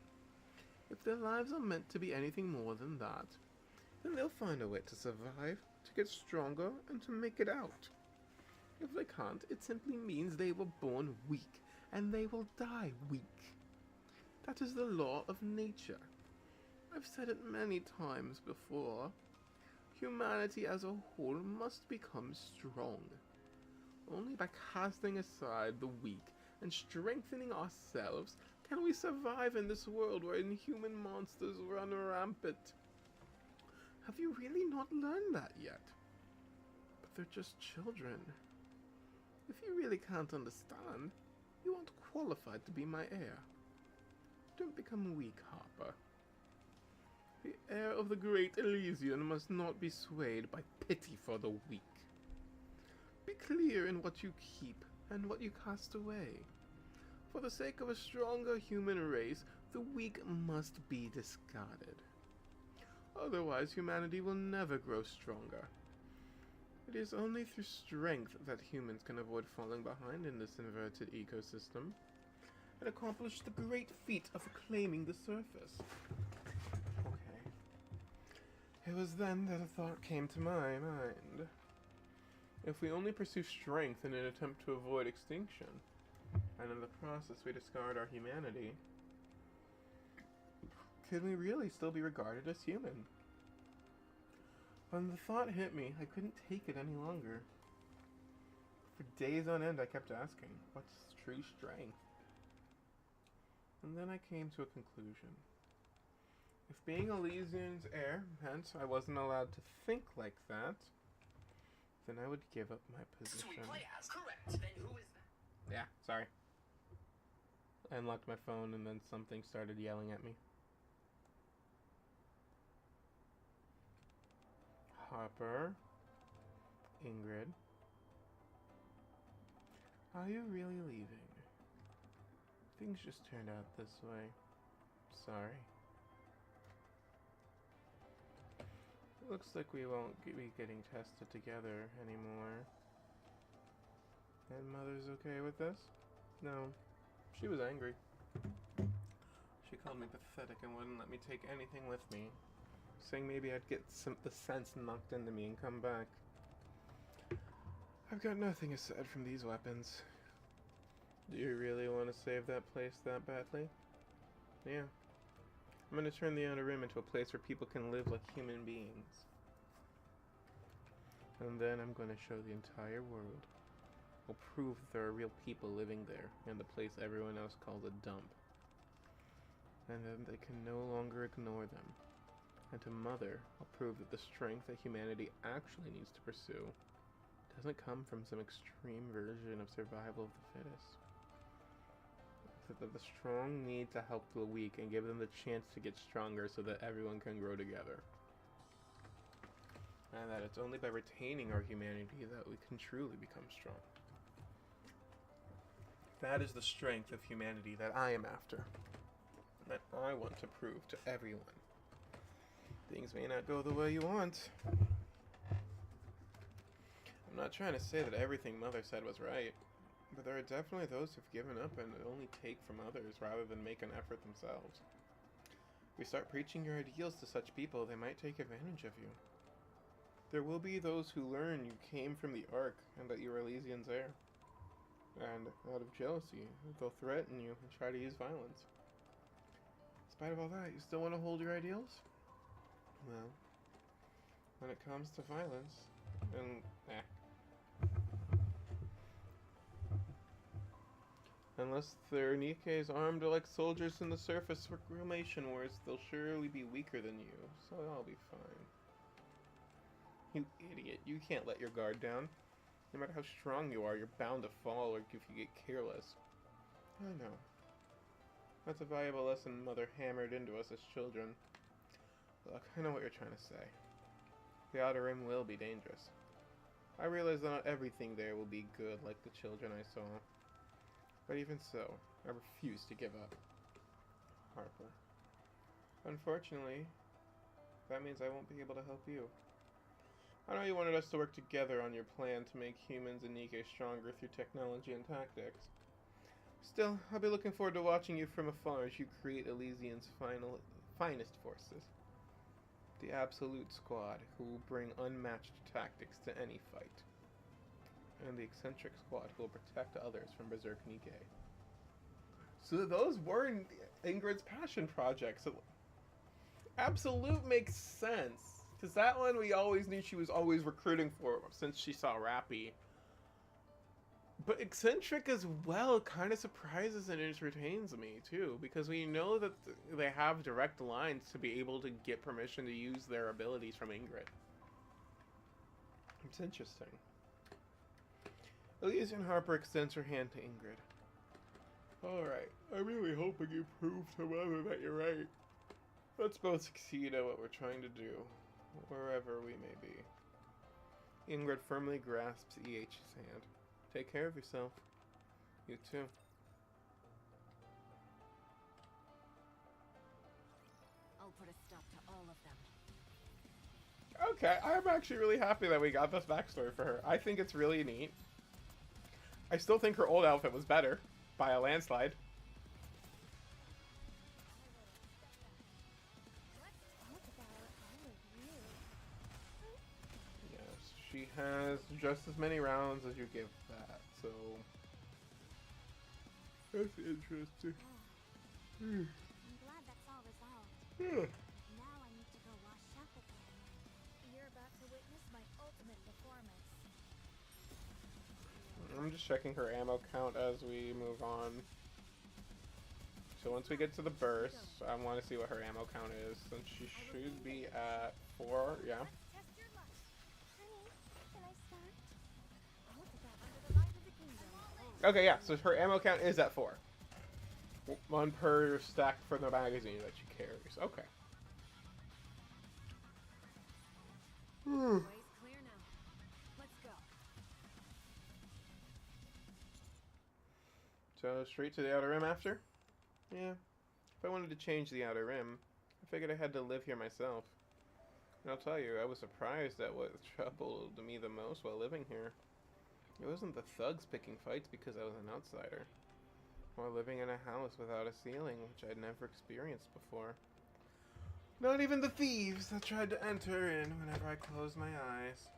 If their lives are meant to be anything more than that, then they'll find a way to survive, to get stronger, and to make it out. If they can't, it simply means they were born weak, and they will die weak. That is the law of nature. I've said it many times before. Humanity as a whole must become strong. Only by casting aside the weak and strengthening ourselves can we survive in this world where inhuman monsters run rampant. Have you really not learned that yet? But they're just children. If you really can't understand, you aren't qualified to be my heir. Don't become weak, Harper. The heir of the great Elysian must not be swayed by pity for the weak. Be clear in what you keep and what you cast away. For the sake of a stronger human race, the weak must be discarded. Otherwise, humanity will never grow stronger. It is only through strength that humans can avoid falling behind in this inverted ecosystem and accomplish the great feat of reclaiming the surface. Okay. It was then that a thought came to my mind. If we only pursue strength in an attempt to avoid extinction, and in the process we discard our humanity, could we really still be regarded as human? When the thought hit me, I couldn't take it any longer. For days on end I kept asking, what's true strength? And then I came to a conclusion. If being Elysian's heir meant I wasn't allowed to think like that, then I would give up my position. Sweet play as correct. Then who is that? Yeah, sorry. I unlocked my phone and then something started yelling at me. Harper, Ingrid, are you really leaving? Things just turned out this way. Sorry. It looks like we won't be getting tested together anymore. And Mother's okay with this? No, she was angry. She called me pathetic and wouldn't let me take anything with me, saying maybe I'd get the sense knocked into me and come back. I've got nothing aside from these weapons. Do you really want to save that place that badly? Yeah. I'm gonna turn the Outer Rim into a place where people can live like human beings. And then I'm gonna show the entire world. I'll prove that there are real people living there in the place everyone else calls a dump. And then they can no longer ignore them. And to Mother, I'll prove that the strength that humanity actually needs to pursue doesn't come from some extreme version of survival of the fittest. That the strong need to help the weak and give them the chance to get stronger so that everyone can grow together. And that it's only by retaining our humanity that we can truly become strong. That is the strength of humanity that I am after. That I want to prove to everyone. Things may not go the way you want. I'm not trying to say that everything Mother said was right, but there are definitely those who've given up and only take from others rather than make an effort themselves. If you start preaching your ideals to such people, they might take advantage of you. There will be those who learn you came from the Ark and that you are Elysian's heir. And out of jealousy, they'll threaten you and try to use violence. In spite of all that, you still want to hold your ideals? Well, when it comes to violence, unless they're Nikke's armed like soldiers in the surface reclamation wars, they'll surely be weaker than you, so I'll be fine. You idiot, you can't let your guard down. No matter how strong you are, you're bound to fall or if you get careless. I know. That's a valuable lesson Mother hammered into us as children. Look, I know what you're trying to say. The Outer Rim will be dangerous. I realize that not everything there will be good like the children I saw. But even so, I refuse to give up. Harper. Unfortunately, that means I won't be able to help you. I know you wanted us to work together on your plan to make humans and Nikke stronger through technology and tactics. Still, I'll be looking forward to watching you from afar as you create Elysian's finest forces. The Absolute Squad, who will bring unmatched tactics to any fight. And the Eccentric Squad, who will protect others from Berserk Nikke. So those were Ingrid's passion projects. So Absolute makes sense. Because that one we always knew she was always recruiting for since she saw Rappy. But eccentric as well kind of surprises and entertains me too, because we know that they have direct lines to be able to get permission to use their abilities from Ingrid. It's interesting. Elysian Harper extends her hand to Ingrid. Alright, I'm really hoping you prove to Mother that you're right. Let's both succeed at what we're trying to do, wherever we may be. Ingrid firmly grasps EH's hand. Take care of yourself. You too. I'll put a stop to all of them. Okay, I'm actually really happy that we got this backstory for her. I think it's really neat. I still think her old outfit was better, by a landslide. Yes, she has just as many rounds as you give that, so... That's interesting. I'm glad that's all resolved. Yeah. Now I need to go wash up again. You're about to witness my ultimate performance. I'm just checking her ammo count as we move on. So once we get to the burst, I want to see what her ammo count is, since she should be at 4, yeah. Let's test your luck. Honey, can I start? All together under the light of the kingdom. Okay, yeah, so her ammo count is at 4. 1 per stack for the magazine that she carries. Okay. Way's clear now. Let's go. So straight to the Outer Rim after? Yeah. If I wanted to change the Outer Rim, I figured I had to live here myself. And I'll tell you, I was surprised at what troubled me the most while living here. It wasn't the thugs picking fights because I was an outsider, or living in a house without a ceiling, which I'd never experienced before. Not even the thieves that tried to enter in whenever I closed my eyes.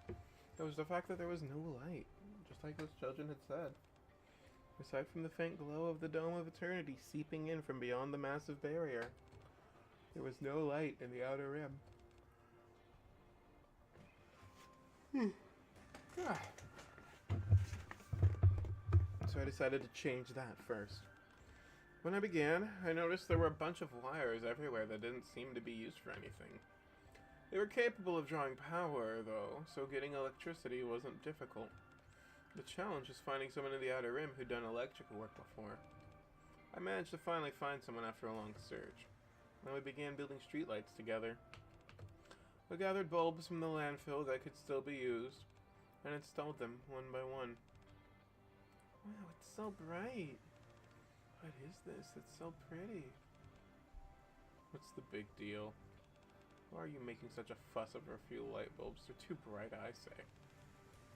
It was the fact that there was no light, just like those children had said. Aside from the faint glow of the Dome of Eternity seeping in from beyond the massive barrier, there was no light in the Outer Rim. Ah. So I decided to change that first. When I began, I noticed there were a bunch of wires everywhere that didn't seem to be used for anything. They were capable of drawing power, though, so getting electricity wasn't difficult. The challenge was finding someone in the Outer Rim who'd done electrical work before. I managed to finally find someone after a long search, and we began building streetlights together. We gathered bulbs from the landfill that could still be used, and installed them one by one. Wow, it's so bright! What is this? It's so pretty. What's the big deal? Why are you making such a fuss over a few light bulbs? They're too bright, I say.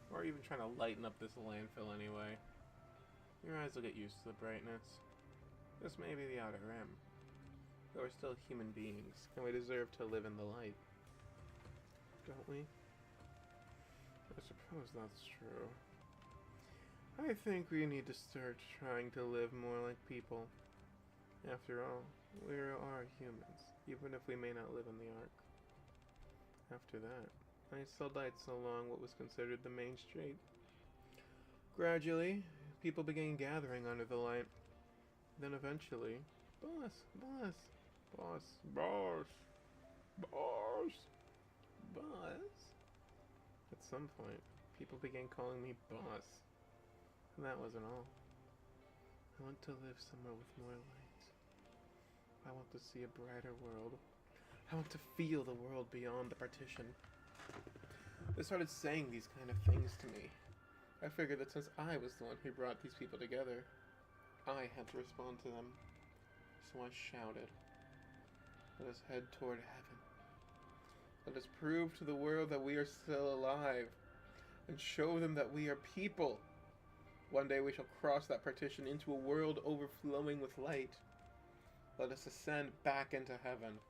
Why are you even trying to lighten up this landfill anyway? Your eyes will get used to the brightness. This may be the Outer Rim, but we're still human beings, and we deserve to live in the light. Don't we? I suppose that's true. I think we need to start trying to live more like people. After all, we are humans, even if we may not live in the Ark. After that, I installed lights along what was considered the main street. Gradually, people began gathering under the light. Then eventually, boss, at some point, people began calling me boss. And that wasn't all. I want to live somewhere with more light. I want to see a brighter world. I want to feel the world beyond the partition. They started saying these kind of things to me. I figured that since I was the one who brought these people together, I had to respond to them. So I shouted, "Let us head toward heaven. Let us prove to the world that we are still alive, and show them that we are people. One day we shall cross that partition into a world overflowing with light. Let us ascend back into heaven."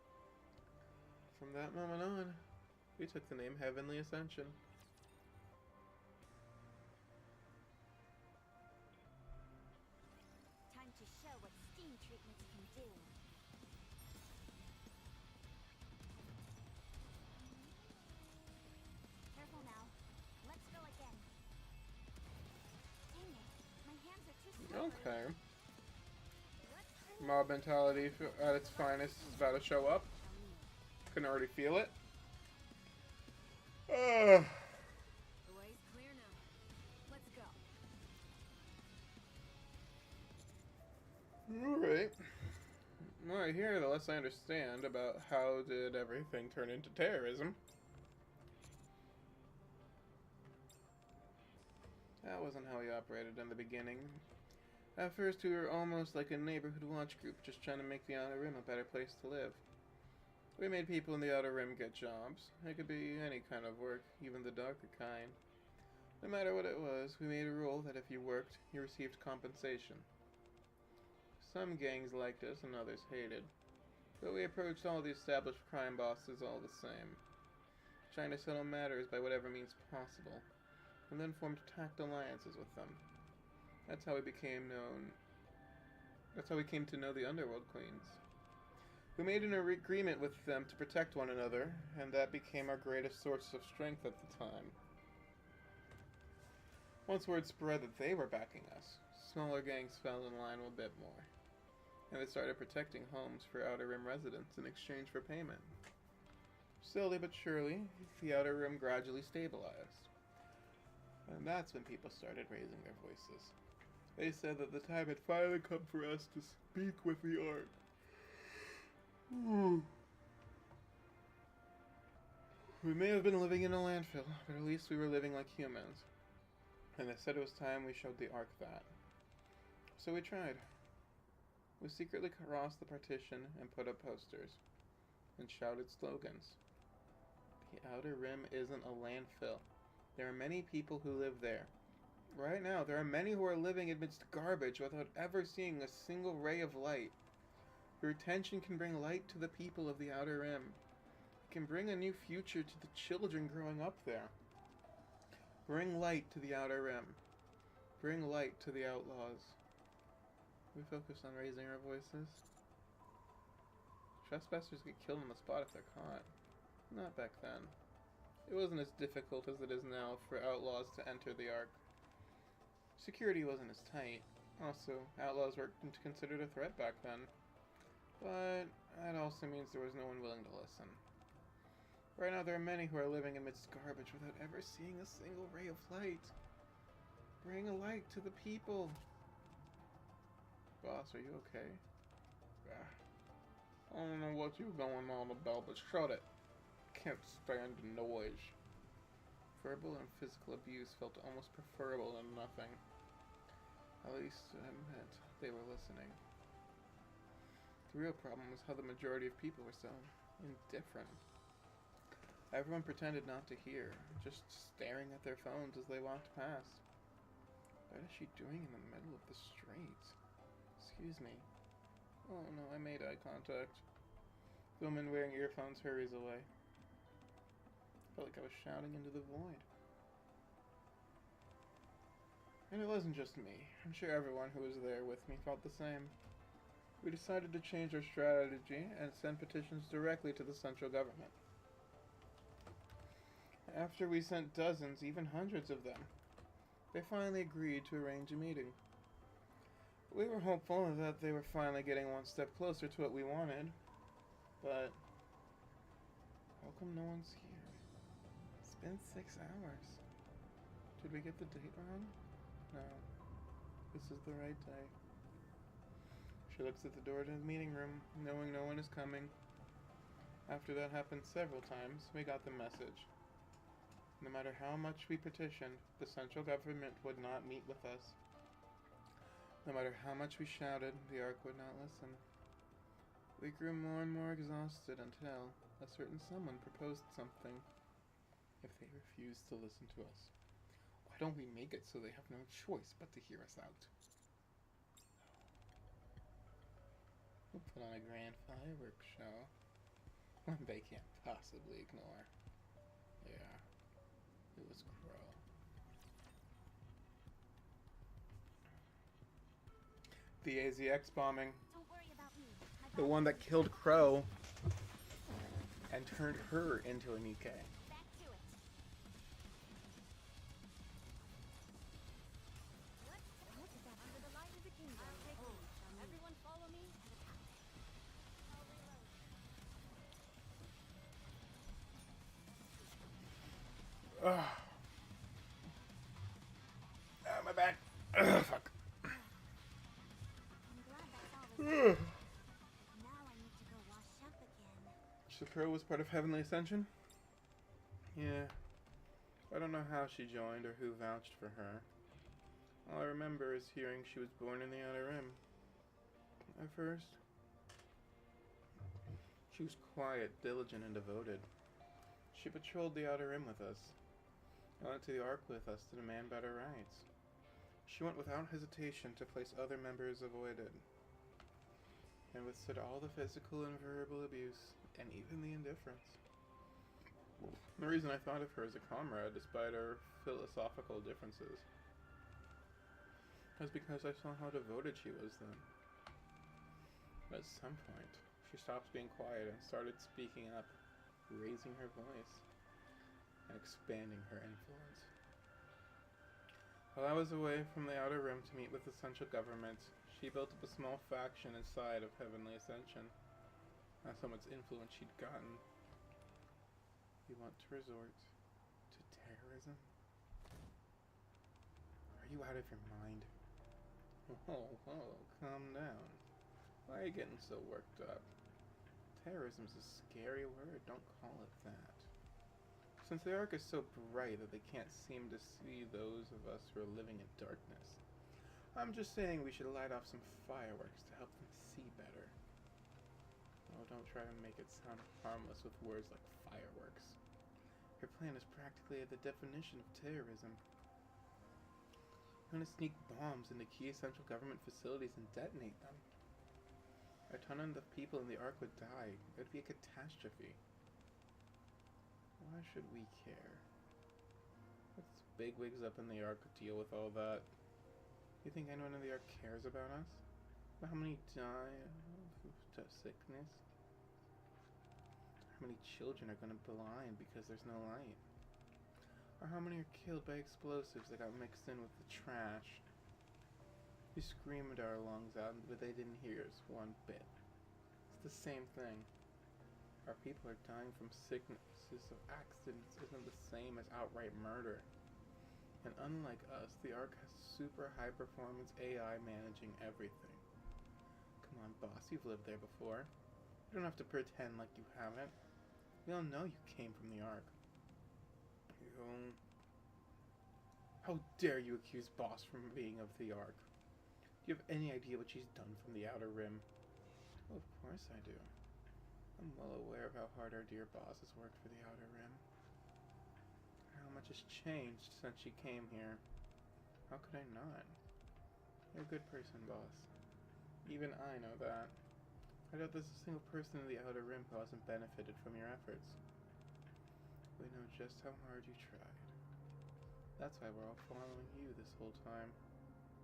From that moment on, we took the name Heavenly Ascension. Time to show what steam treatments can do. Careful now. Let's go again. Dang it. Okay. Mob mentality at its finest is about to show up. Can already feel it. The way's clear now. Let's go. Alright. The more I hear, the less I understand about how did everything turn into terrorism. That wasn't how we operated in the beginning. At first, we were almost like a neighborhood watch group, just trying to make the Outer Rim a better place to live. We made people in the Outer Rim get jobs. It could be any kind of work, even the darker kind. No matter what it was, we made a rule that if you worked, you received compensation. Some gangs liked us and others hated, but we approached all the established crime bosses all the same, trying to settle matters by whatever means possible, and then formed tact alliances with them. That's how we became known. That's how we came to know the Underworld Queens. We made an agreement with them to protect one another, and that became our greatest source of strength at the time. Once word spread that they were backing us, smaller gangs fell in line a bit more, and they started protecting homes for Outer Rim residents in exchange for payment. Slowly but surely, the Outer Rim gradually stabilized. And that's when people started raising their voices. They said that the time had finally come for us to speak with the Ark. We may have been living in a landfill, but at least we were living like humans. And they said it was time we showed the Ark that. So we tried. We secretly crossed the partition and put up posters, and shouted slogans. The Outer Rim isn't a landfill. There are many people who live there. Right now, there are many who are living amidst garbage without ever seeing a single ray of light. Your attention can bring light to the people of the Outer Rim. It can bring a new future to the children growing up there. Bring light to the Outer Rim. Bring light to the outlaws. We focus on raising our voices. Trespassers get killed on the spot if they're caught. Not back then. It wasn't as difficult as it is now for outlaws to enter the Ark. Security wasn't as tight. Also, outlaws weren't considered a threat back then. But that also means there was no one willing to listen. Right now, there are many who are living amidst garbage without ever seeing a single ray of light. Bring a light to the people. Boss, are you okay? I don't know what you're going on about, but shut it. Can't stand the noise. Verbal and physical abuse felt almost preferable than nothing. At least it meant they were listening. The real problem was how the majority of people were so indifferent. Everyone pretended not to hear, just staring at their phones as they walked past. What is she doing in the middle of the street? Excuse me. Oh no, I made eye contact. The woman wearing earphones hurries away. Felt like I was shouting into the void. And it wasn't just me. I'm sure everyone who was there with me felt the same. We decided to change our strategy and send petitions directly to the central government. After we sent dozens, even hundreds of them, they finally agreed to arrange a meeting. We were hopeful that they were finally getting one step closer to what we wanted, but how come no one's here? It's been 6 hours. Did we get the date wrong? No. This is the right day. She looks at the door to the meeting room, knowing no one is coming. After that happened several times, we got the message. No matter how much we petitioned, the central government would not meet with us. No matter how much we shouted, the Ark would not listen. We grew more and more exhausted until a certain someone proposed something. If they refused to listen to us, why don't we make it so they have no choice but to hear us out? We'll put on a grand fireworks show. One they can't possibly ignore. Yeah, it was Crow. The AZX bombing. Don't worry about me. The one that killed Crow and turned her into a Nikke. Back to it. What? What is that under the Ugh. Ah, my back. Ugh, fuck. I'm glad that's all this is. But now I need to go wash up again. Shapiro was part of Heavenly Ascension? Yeah. I don't know how she joined or who vouched for her. All I remember is hearing she was born in the Outer Rim. At first, she was quiet, diligent, and devoted. She patrolled the Outer Rim with us, and went to the Ark with us to demand better rights. She went without hesitation to place other members avoided, and withstood all the physical and verbal abuse, and even the indifference. The reason I thought of her as a comrade, despite our philosophical differences, was because I saw how devoted she was then. But at some point, she stopped being quiet and started speaking up, raising her voice, and expanding her influence. While I was away from the Outer Rim to meet with the Central Government, she built up a small faction inside of Heavenly Ascension. That's how much influence she'd gotten. You want to resort to terrorism? Are you out of your mind? Oh, calm down. Why are you getting so worked up? Terrorism's a scary word, don't call it that. Since the Ark is so bright that they can't seem to see those of us who are living in darkness, I'm just saying we should light off some fireworks to help them see better. Oh, don't try to make it sound harmless with words like fireworks. Your plan is practically the definition of terrorism. I'm gonna sneak bombs into key central government facilities and detonate them. A ton of the people in the Ark would die. It would be a catastrophe. Why should we care? Let's bigwigs up in the Ark deal with all that. You think anyone in the Ark cares about us? About how many die of sickness? How many children are gonna blind because there's no light? Or how many are killed by explosives that got mixed in with the trash? We screamed our lungs out, but they didn't hear us one bit. It's the same thing. Our people are dying from sicknesses of accidents isn't the same as outright murder. And unlike us, the Ark has super high performance AI managing everything. Come on, boss, you've lived there before. You don't have to pretend like you haven't. We all know you came from the Ark. How dare you accuse Boss from being of the Ark? Do you have any idea what she's done from the Outer Rim? Well, of course I do. I'm well aware of how hard our dear boss has worked for the Outer Rim. How much has changed since she came here. How could I not? You're a good person, boss. Even I know that. I doubt there's a single person in the Outer Rim who hasn't benefited from your efforts. We know just how hard you tried. That's why we're all following you this whole time,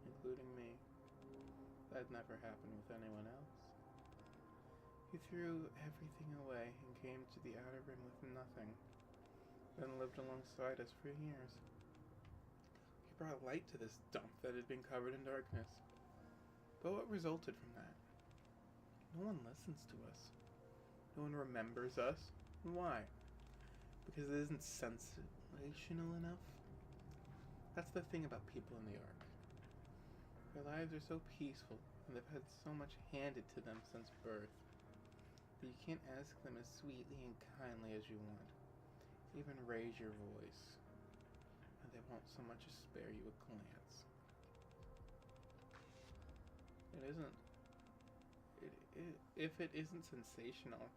including me. That'd never happen with anyone else. You threw everything away and came to the Outer Rim with nothing, then lived alongside us for years. You brought light to this dump that had been covered in darkness. But what resulted from that? No one listens to us. No one remembers us. Why? Because it isn't sensational enough? That's the thing about people in the Ark. Their lives are so peaceful, and they've had so much handed to them since birth, that you can't ask them as sweetly and kindly as you want. Even raise your voice, and they won't so much as spare you a glance. If it isn't sensational,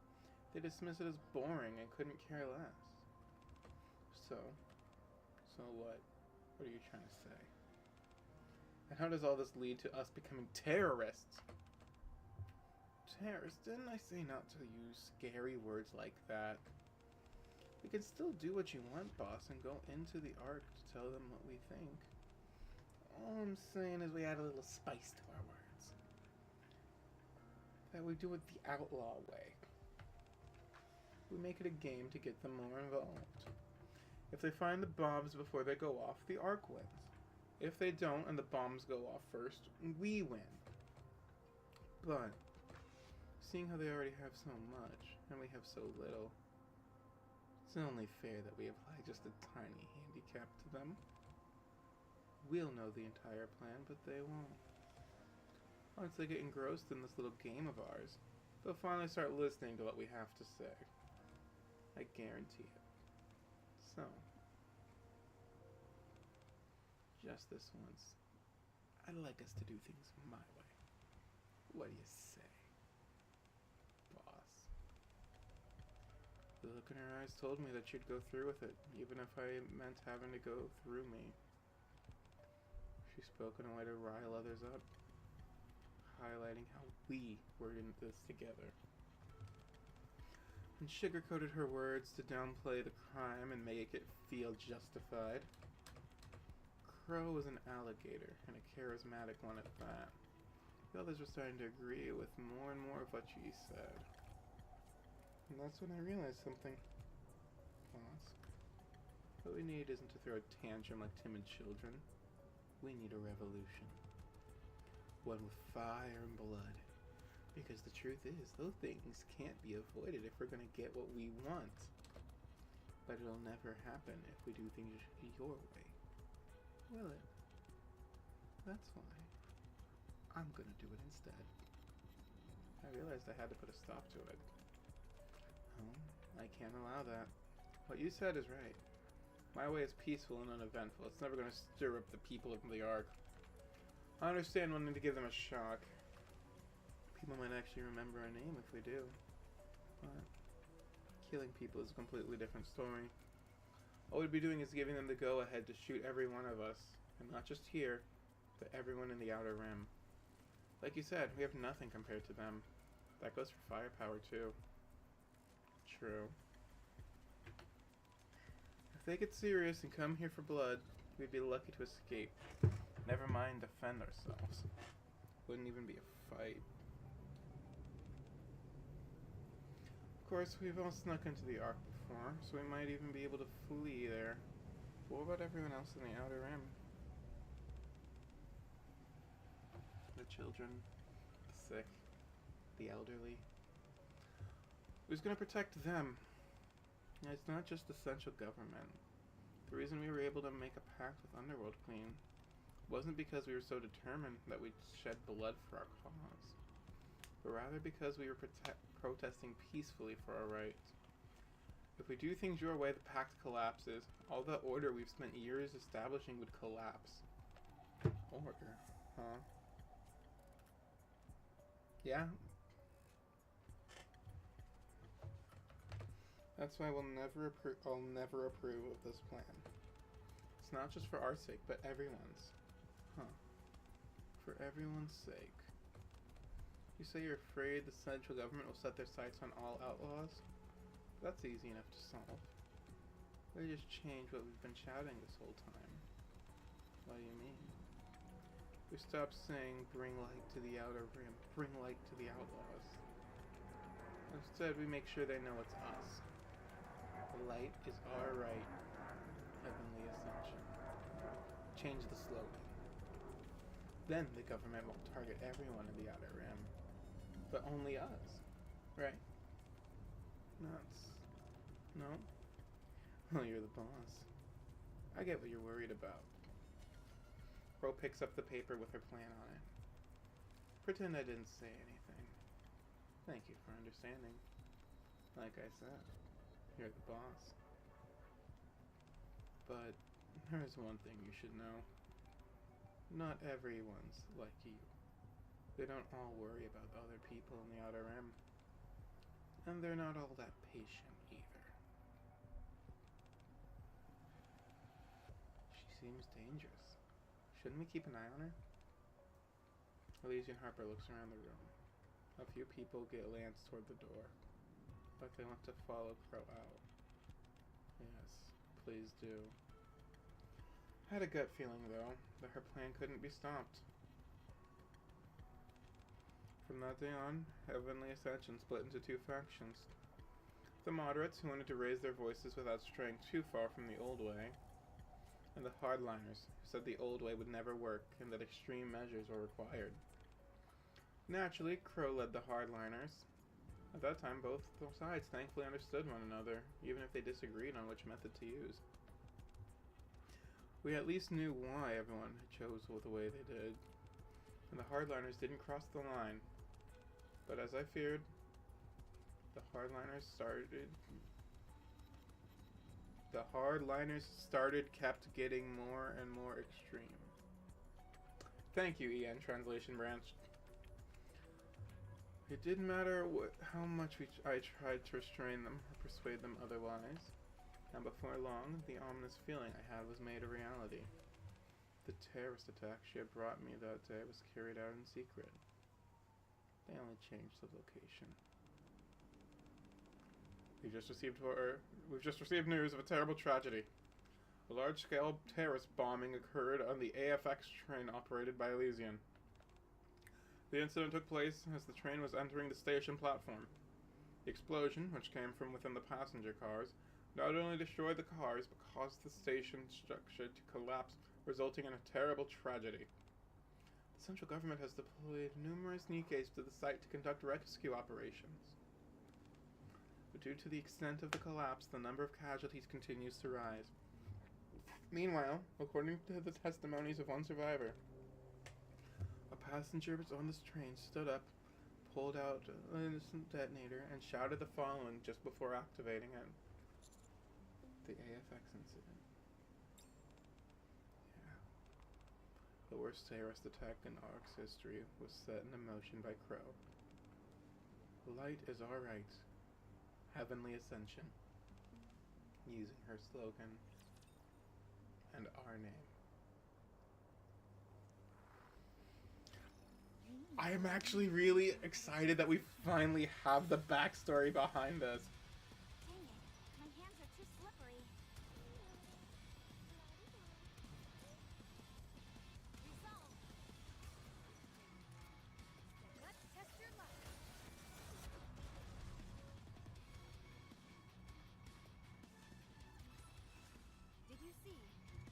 they dismiss it as boring and couldn't care less. So what? What are you trying to say? And how does all this lead to us becoming terrorists? Terrorists? Didn't I say not to use scary words like that? We can still do what you want, boss, and go into the Ark to tell them what we think. All I'm saying is we add a little spice to our words. That we do it the outlaw way. We make it a game to get them more involved. If they find the bombs before they go off, the Ark wins. If they don't and the bombs go off first, we win. But, seeing how they already have so much, and we have so little, It's only fair that we apply just a tiny handicap to them. We'll know the entire plan, but they won't. Once they get engrossed in this little game of ours, they'll finally start listening to what we have to say. I guarantee it. So, just this once, I'd like us to do things my way. What do you say, boss? The look in her eyes told me that she'd go through with it, even if I meant having to go through me. She spoke in a way to rile others up, highlighting how we were in this together, and sugarcoated her words to downplay the crime and make it feel justified. Crow was an alligator, and a charismatic one at that. The others were starting to agree with more and more of what she said. And that's when I realized something. Boss, what we need isn't to throw a tantrum like timid children. We need a revolution. One with fire and blood. Because the truth is, those things can't be avoided if we're gonna get what we want. But it'll never happen if we do things your way. Will it? That's why I'm gonna do it instead. I realized I had to put a stop to it. I can't allow that. What you said is right. My way is peaceful and uneventful. It's never gonna stir up the people of the Ark. I understand wanting to give them a shock. People might actually remember our name if we do. But killing people is a completely different story. All we'd be doing is giving them the go-ahead to shoot every one of us. And not just here, but everyone in the Outer Rim. Like you said, we have nothing compared to them. That goes for firepower too. True. If they get serious and come here for blood, we'd be lucky to escape. Never mind defend ourselves. Wouldn't even be a fight. Of course, we've all snuck into the Ark before, so we might even be able to flee there. But what about everyone else in the Outer Rim? The children, the sick, the elderly. Who's gonna protect them? And it's not just the central government. The reason we were able to make a pact with Underworld Queen wasn't because we were so determined that we'd shed blood for our cause, but rather because we were protesting peacefully for our rights. If we do things your way, the pact collapses. All the order we've spent years establishing would collapse. Order, huh? Yeah. That's why I'll never approve of this plan. It's not just for our sake, but everyone's. Huh. For everyone's sake. You say you're afraid the central government will set their sights on all outlaws? That's easy enough to solve. They just change what we've been shouting this whole time. What do you mean? We stop saying, bring light to the Outer Rim, bring light to the outlaws. Instead, we make sure they know it's us. The light is our right. Heavenly Ascension. Change the slogan. Then the government won't target everyone in the Outer Rim, but only us, right? Nuts. No? Well, you're the boss. I get what you're worried about. Ro picks up the paper with her plan on it. Pretend I didn't say anything. Thank you for understanding. Like I said, you're the boss. But there's one thing you should know. Not everyone's like you. They don't all worry about other people in the Outer Rim. And they're not all that patient either. She seems dangerous. Shouldn't we keep an eye on her? Elysian Harper looks around the room. A few people get lanced toward the door, but they want to follow Crow out. Yes, please do. I had a gut feeling, though, that her plan couldn't be stopped. From that day on, Heavenly Ascension split into two factions. The moderates, who wanted to raise their voices without straying too far from the old way, and the hardliners, who said the old way would never work and that extreme measures were required. Naturally, Crow led the hardliners. At that time, both sides thankfully understood one another, even if they disagreed on which method to use. We at least knew why everyone chose the way they did, and the hardliners didn't cross the line. But as I feared, the hardliners kept getting more and more extreme. Thank you, EN Translation Branch. It didn't matter how much I tried to restrain them or persuade them otherwise, and before long, the ominous feeling I had was made a reality. The terrorist attack she had brought me that day was carried out in secret. They only changed the location. We've just received news of a terrible tragedy. A large-scale terrorist bombing occurred on the AFX train operated by Elysian. The incident took place as the train was entering the station platform. The explosion, which came from within the passenger cars, not only destroyed the cars, but caused the station structure to collapse, resulting in a terrible tragedy. The central government has deployed numerous Nikkes to the site to conduct rescue operations. But due to the extent of the collapse, the number of casualties continues to rise. Meanwhile, according to the testimonies of one survivor, a passenger on this train stood up, pulled out an innocent detonator, and shouted the following just before activating it. The AFX incident. Yeah. The worst terrorist attack in ARC's history was set in motion by Crow. Light is our right. Heavenly ascension. Using her slogan and our name. I am actually really excited that we finally have the backstory behind this. Dang it, my hands are too slippery. Resolve. Let's test your luck. Did you see?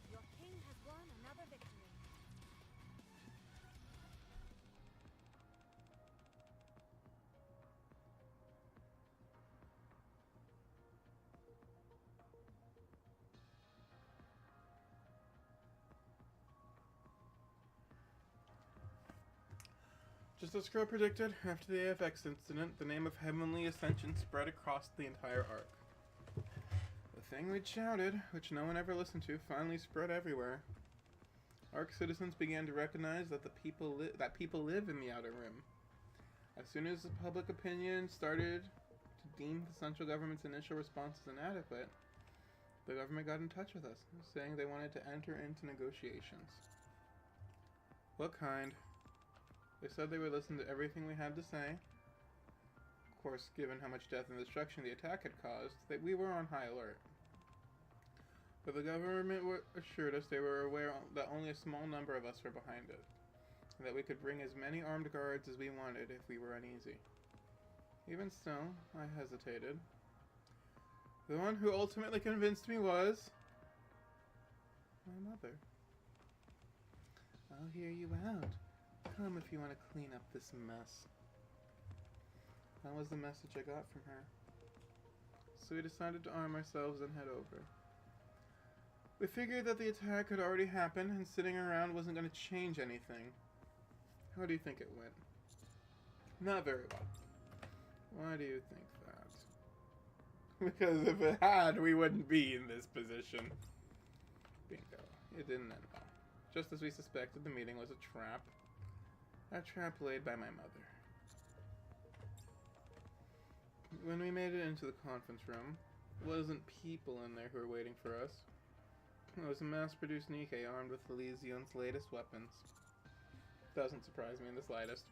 Your king has won another victory. Just as Crow predicted, after the AFX incident, the name of Heavenly Ascension spread across the entire arc. The thing we'd shouted, which no one ever listened to, finally spread everywhere. Arc citizens began to recognize that people live in the Outer Rim. As soon as the public opinion started to deem the central government's initial responses inadequate, the government got in touch with us, saying they wanted to enter into negotiations. What kind? They said they would listen to everything we had to say. Of course, given how much death and destruction the attack had caused, that we were on high alert. But the government assured us they were aware that only a small number of us were behind it, and that we could bring as many armed guards as we wanted if we were uneasy. Even so, I hesitated. The one who ultimately convinced me was my mother. I'll hear you out. Come if you want to clean up this mess. That was the message I got from her. So we decided to arm ourselves and head over. We figured that the attack had already happened and sitting around wasn't going to change anything. How do you think it went? Not very well. Why do you think that? Because if it had, we wouldn't be in this position. Bingo. It didn't end well. Just as we suspected, the meeting was a trap. A trap laid by my mother. When we made it into the conference room, it wasn't people in there who were waiting for us. It was a mass-produced Nikke armed with Elysion's latest weapons. Doesn't surprise me in the slightest.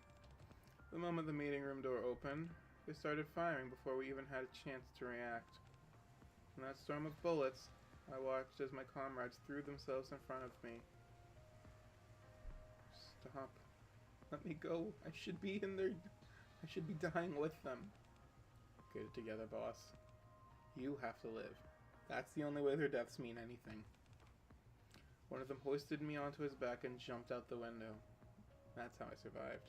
The moment the meeting room door opened, they started firing before we even had a chance to react. In that storm of bullets, I watched as my comrades threw themselves in front of me. Stop. Let me go. I should be in there. I should be dying with them. Get it together, boss. You have to live. That's the only way their deaths mean anything. One of them hoisted me onto his back and jumped out the window. That's how I survived.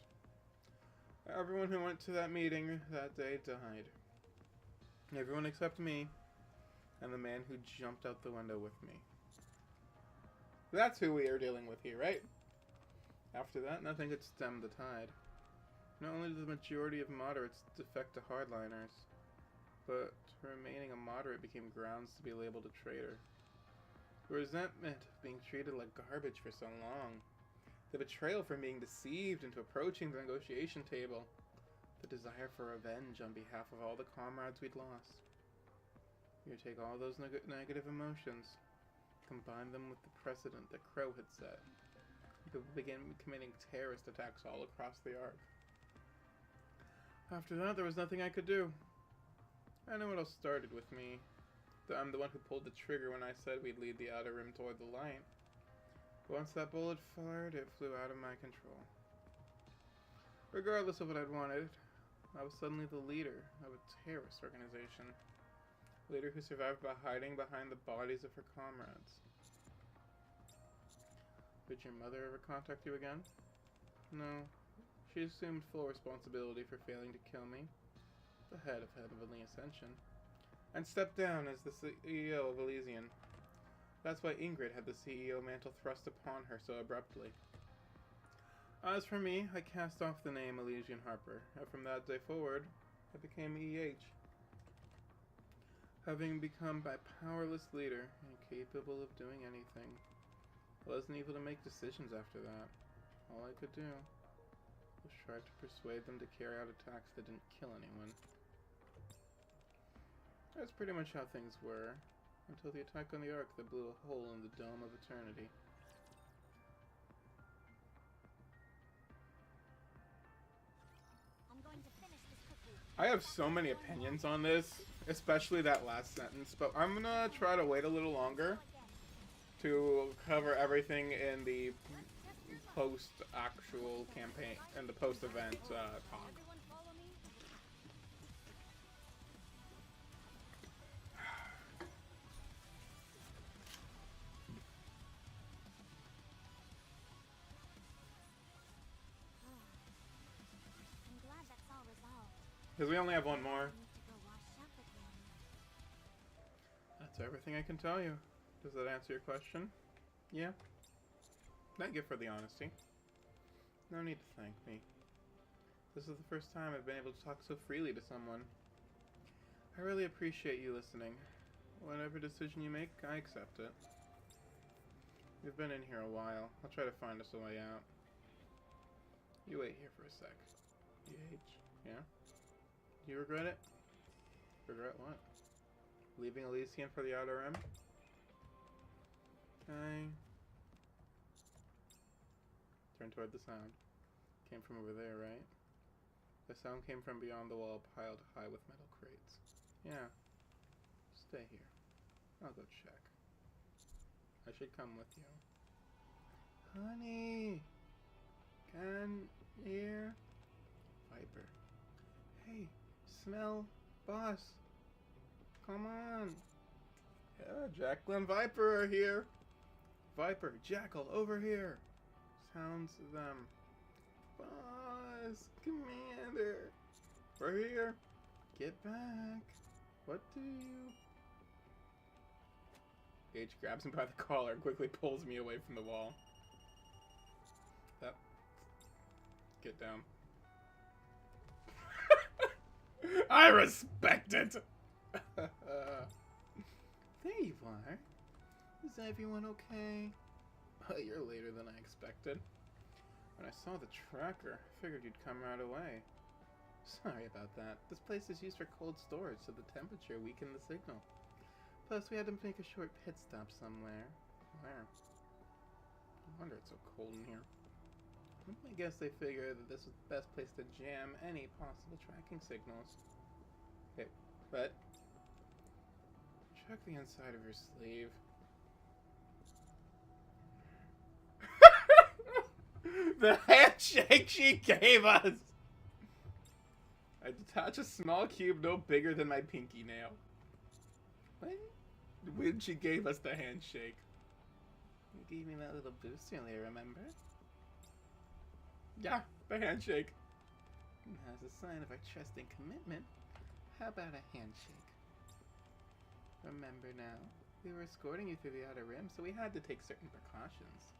Everyone who went to that meeting that day died. Everyone except me and the man who jumped out the window with me. That's who we are dealing with here, right? After that, nothing could stem the tide. Not only did the majority of moderates defect to hardliners, but remaining a moderate became grounds to be labeled a traitor. The resentment of being treated like garbage for so long. The betrayal from being deceived into approaching the negotiation table. The desire for revenge on behalf of all the comrades we'd lost. You take all those negative emotions, combine them with the precedent that Crow had set. People began committing terrorist attacks all across the Ark. After that, there was nothing I could do. I know it all started with me. I'm the one who pulled the trigger when I said we'd lead the outer rim toward the light. But once that bullet fired, it flew out of my control. Regardless of what I'd wanted, I was suddenly the leader of a terrorist organization. A leader who survived by hiding behind the bodies of her comrades. Did your mother ever contact you again? No. She assumed full responsibility for failing to kill me, the head of Heavenly Ascension, and stepped down as the CEO of Elysian. That's why Ingrid had the CEO mantle thrust upon her so abruptly. As for me, I cast off the name Elysian Harper, and from that day forward, I became EH. Having become a powerless leader, incapable of doing anything, I wasn't able to make decisions after that. All I could do was try to persuade them to carry out attacks that didn't kill anyone. That's pretty much how things were, until the attack on the Ark that blew a hole in the Dome of Eternity. I'm going to finish this cookie. I have so many opinions on this, especially that last sentence, but I'm gonna try to wait a little longer to cover everything in the post-actual campaign and the post-event talk. Everyone follow me. I'm glad that's all resolved. Because we only have one more. I need to go wash up again. That's everything I can tell you. Does that answer your question? Yeah. Thank you for the honesty. No need to thank me. This is the first time I've been able to talk so freely to someone. I really appreciate you listening. Whatever decision you make, I accept it. We've been in here a while. I'll try to find us a way out. You wait here for a sec. Yeah? Do you regret it? Regret what? Leaving Elysian for the Outer Rim? Okay. Turn toward the sound. Came from over there, right? The sound came from beyond the wall piled high with metal crates. Yeah. Stay here. I'll go check. I should come with you. Honey! Can hear? Viper. Hey, smell boss. Come on. Yeah, Jackal and Viper are here. Viper, Jackal, over here. Sounds them. Boss, Commander. We're here. Get back. What do you... H grabs him by the collar and quickly pulls me away from the wall. Yep. Get down. I respect it! There you are. Is everyone okay? You're later than I expected. When I saw the tracker, I figured you'd come right away. Sorry about that. This place is used for cold storage, so the temperature weakened the signal. Plus, we had to make a short pit stop somewhere. Where? No wonder it's so cold in here. I guess they figured that this was the best place to jam any possible tracking signals. Hey, what? Check the inside of your sleeve. The handshake she gave us! I detach a small cube no bigger than my pinky nail. When she gave us the handshake. You gave me that little boost earlier, remember? Yeah, the handshake. As a sign of our trust and commitment, how about a handshake? Remember now, we were escorting you through the Outer Rim, so we had to take certain precautions.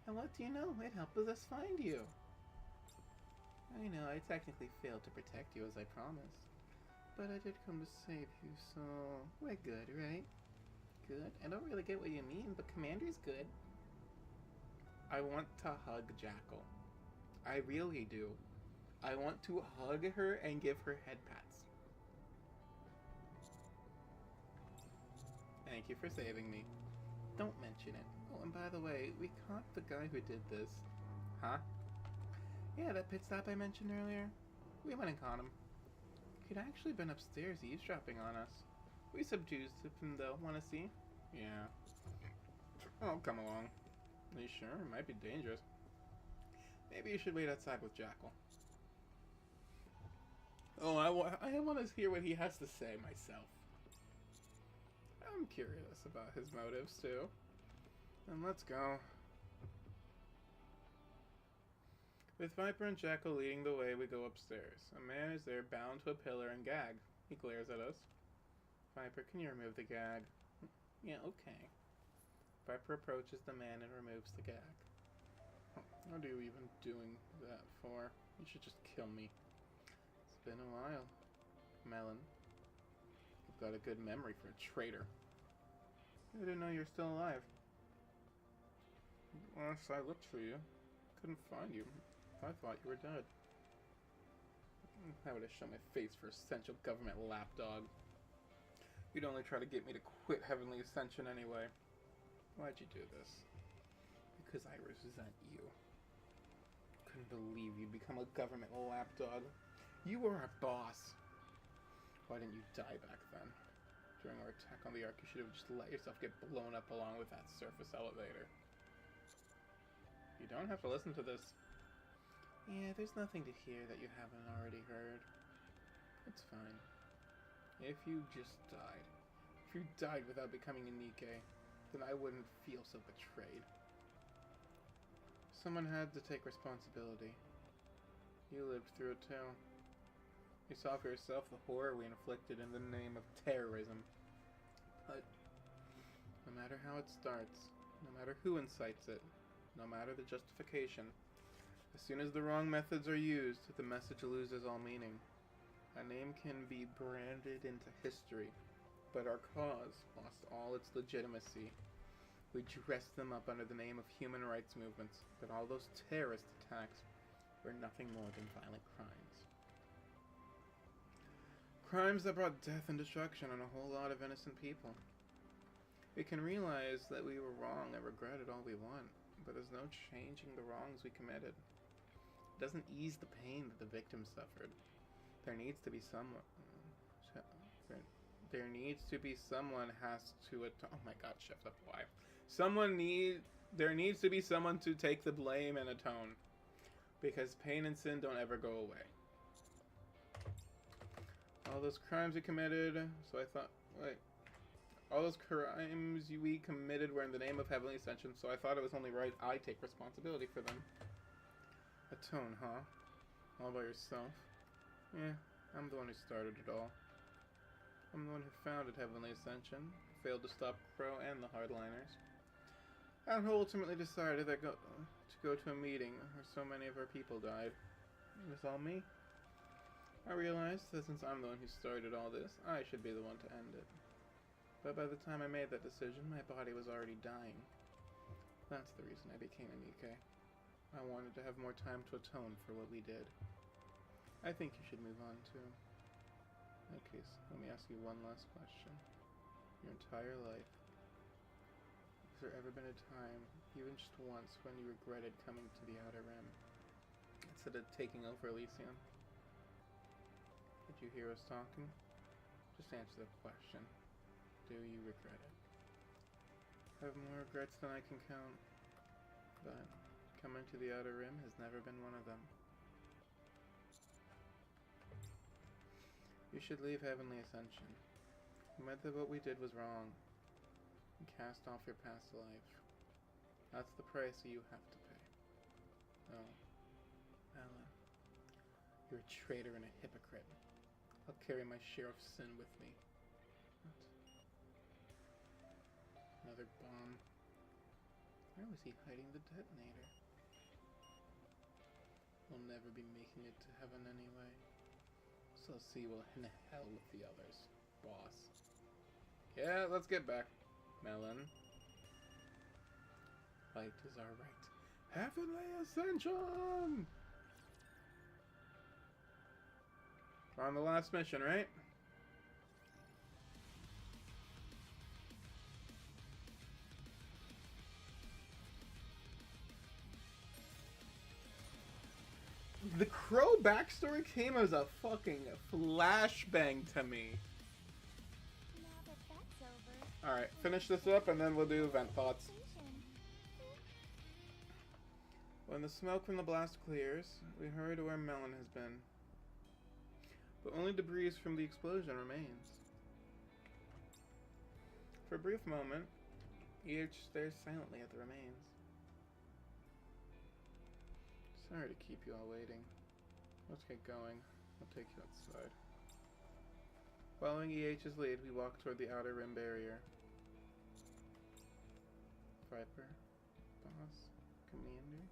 And what do you know? It helped us find you. I know I technically failed to protect you as I promised, but I did come to save you, so we're good, right? Good. I don't really get what you mean, but Commander's good. I want to hug Jackal. I really do. I want to hug her and give her head pats. Thank you for saving me. Don't mention it. Oh, and by the way, we caught the guy who did this. Huh? Yeah, that pit stop I mentioned earlier. We went and caught him. He'd actually been upstairs eavesdropping on us. We subdued him though. Wanna see? Yeah. Oh, come along. Are you sure? It might be dangerous. Maybe you should wait outside with Jackal. Oh, I want to hear what he has to say myself. I'm curious about his motives too. And let's go. With Viper and Jackal leading the way, we go upstairs. A man is there bound to a pillar and gagged. He glares at us. Viper, can you remove the gag? Yeah, okay. Viper approaches the man and removes the gag. What are you even doing that for? You should just kill me. It's been a while. Melon. You've got a good memory for a traitor. I didn't know you're still alive. Last I looked for you, couldn't find you. I thought you were dead. I would have shown my face for essential government lapdog. You'd only try to get me to quit Heavenly Ascension anyway. Why'd you do this? Because I resent you. Couldn't believe you'd become a government lapdog. You were our boss. Why didn't you die back then? During our attack on the Ark, you should have just let yourself get blown up along with that surface elevator. You don't have to listen to this. Yeah, there's nothing to hear that you haven't already heard. It's fine. If you just died, if you died without becoming a Nikke, then I wouldn't feel so betrayed. Someone had to take responsibility. You lived through it too. You saw for yourself the horror we inflicted in the name of terrorism. But no matter how it starts, no matter who incites it, no matter the justification, as soon as the wrong methods are used, the message loses all meaning. A name can be branded into history, but our cause lost all its legitimacy. We dressed them up under the name of human rights movements, but all those terrorist attacks were nothing more than violent crimes. Crimes that brought death and destruction on a whole lot of innocent people. We can realize that we were wrong and regret it all we want, but there's no changing the wrongs we committed. It doesn't ease the pain that the victim suffered. There needs to be someone. There needs to be someone has to atone. Oh my God, shift up Y. There needs to be someone to take the blame and atone, because pain and sin don't ever go away. All those crimes we committed. So I thought, wait. All those crimes we committed were in the name of Heavenly Ascension, so I thought it was only right I take responsibility for them. Atone, huh? All by yourself? Yeah, I'm the one who started it all. I'm the one who founded Heavenly Ascension, failed to stop Crow and the Hardliners, and who ultimately decided to go to a meeting where so many of our people died. It was all me. I realized that since I'm the one who started all this, I should be the one to end it. But by the time I made that decision, my body was already dying. That's the reason I became a Nikke. I wanted to have more time to atone for what we did. I think you should move on too. In that case, let me ask you one last question. Your entire life, has there ever been a time, even just once, when you regretted coming to the Outer Rim instead of taking over Elysium? Did you hear us talking? Just answer the question. Do you regret it? I have more regrets than I can count, but coming to the Outer Rim has never been one of them. You should leave Heavenly Ascension. Admit that what we did was wrong, and cast off your past life. That's the price you have to pay. Oh, Ellen. You're a traitor and a hypocrite. I'll carry my share of sin with me. What? Another bomb. Where was he hiding the detonator? We'll never be making it to heaven anyway. So see, we'll in hell with the others, boss. Yeah, let's get back, Melon. Fight is our right. Heavenly Ascension! We're on the last mission, right? The Crow backstory came as a fucking flashbang to me. Now that that's over, Alright, finish this up and then we'll do event thoughts. station. When the smoke from the blast clears, we hurry to where Melon has been. But only debris from the explosion remains. For a brief moment, EH stares silently at the remains. Sorry to keep you all waiting. Let's get going. I'll take you outside. Following EH's lead, we walk toward the outer rim barrier. Viper? Boss? Commander?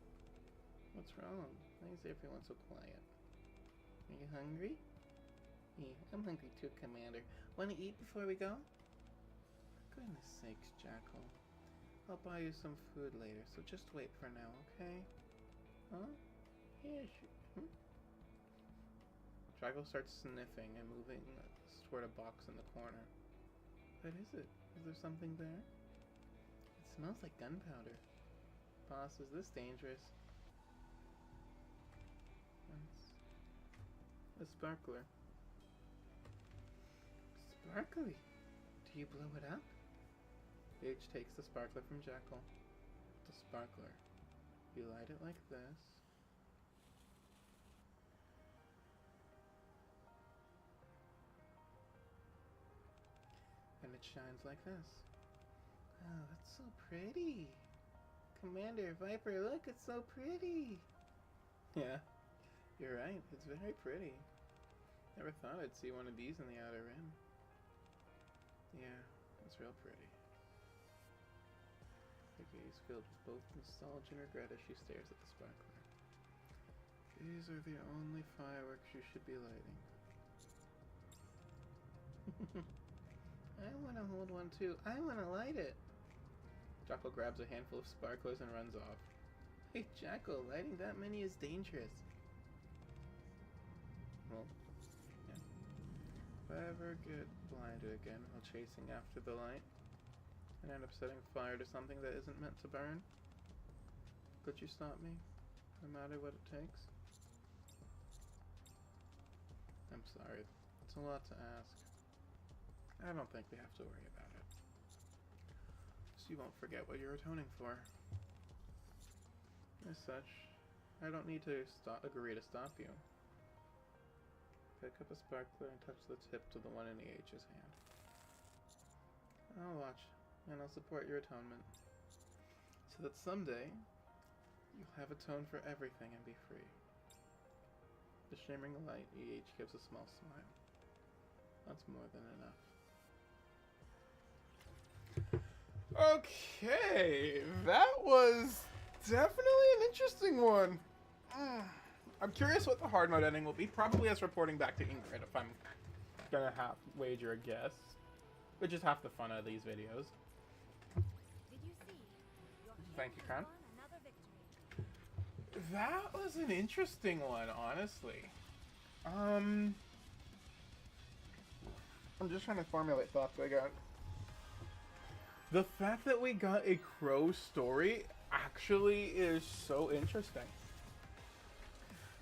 What's wrong? Why is everyone so quiet? Are you hungry? Yeah, I'm hungry too, Commander. Want to eat before we go? For goodness sakes, Jackal. I'll buy you some food later, so just wait for now, okay? Huh? Yeah, sure. Jackal starts sniffing and moving toward a box in the corner. What is it? Is there something there? It smells like gunpowder. Boss, is this dangerous? It's a sparkler. Sparkly? Do you blow it up? H takes the sparkler from Jackal. The sparkler. You light it like this. And it shines like this. Oh, that's so pretty. Commander, Viper, look, it's so pretty. Yeah, you're right. It's very pretty. Never thought I'd see one of these in the outer rim. Yeah, it's real pretty. Her gaze filled with both nostalgia and regret as she stares at the sparkler. These are the only fireworks you should be lighting. I want to hold one too. I want to light it. Jackal grabs a handful of sparklers and runs off. Hey, Jackal, lighting that many is dangerous. Well, yeah. If I ever get blinded again while chasing after the light and end up setting fire to something that isn't meant to burn, could you stop me, no matter what it takes? I'm sorry. It's a lot to ask. I don't think we have to worry about it. So you won't forget what you're atoning for. As such, I don't need to agree to stop you. Pick up a sparkler and touch the tip to the one in EH's hand. I'll watch, and I'll support your atonement. So that someday, you'll have atoned for everything and be free. The shimmering light, EH gives a small smile. That's more than enough. Okay, that was definitely an interesting one. I'm curious what the hard mode ending will be. Probably us reporting back to Ingrid if I'm gonna wager a guess. Which is half the fun of these videos. Did you see? Your king Thank you, has Khan. won another victory. That was an interesting one, honestly. I'm just trying to formulate thoughts I got. The fact that we got a Crow story actually is so interesting.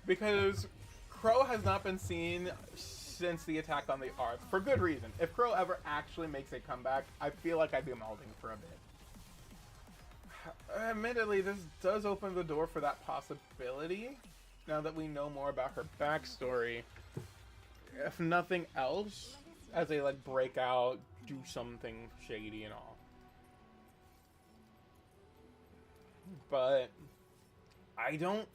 Because Crow has not been seen since the attack on the Ark, for good reason. If Crow ever actually makes a comeback, I feel like I'd be mouthing for a bit. Admittedly, this does open the door for that possibility, now that we know more about her backstory. If nothing else, as they like break out, do something shady and all. But I don't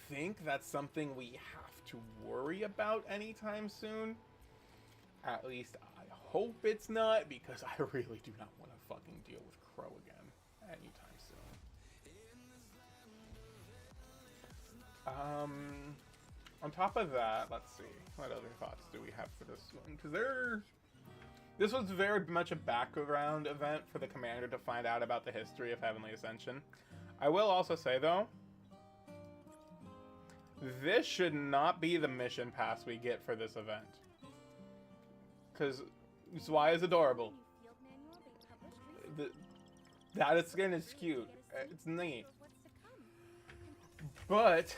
think that's something we have to worry about anytime soon. At least I hope it's not, because I really do not want to fucking deal with Crow again anytime soon. On top of that, let's see. What other thoughts do we have for this one? Because this was very much a background event for the commander to find out about the history of Heavenly Ascension. I will also say, though, this should not be the mission pass we get for this event. Because Zwei is adorable. That skin is cute. It's neat. But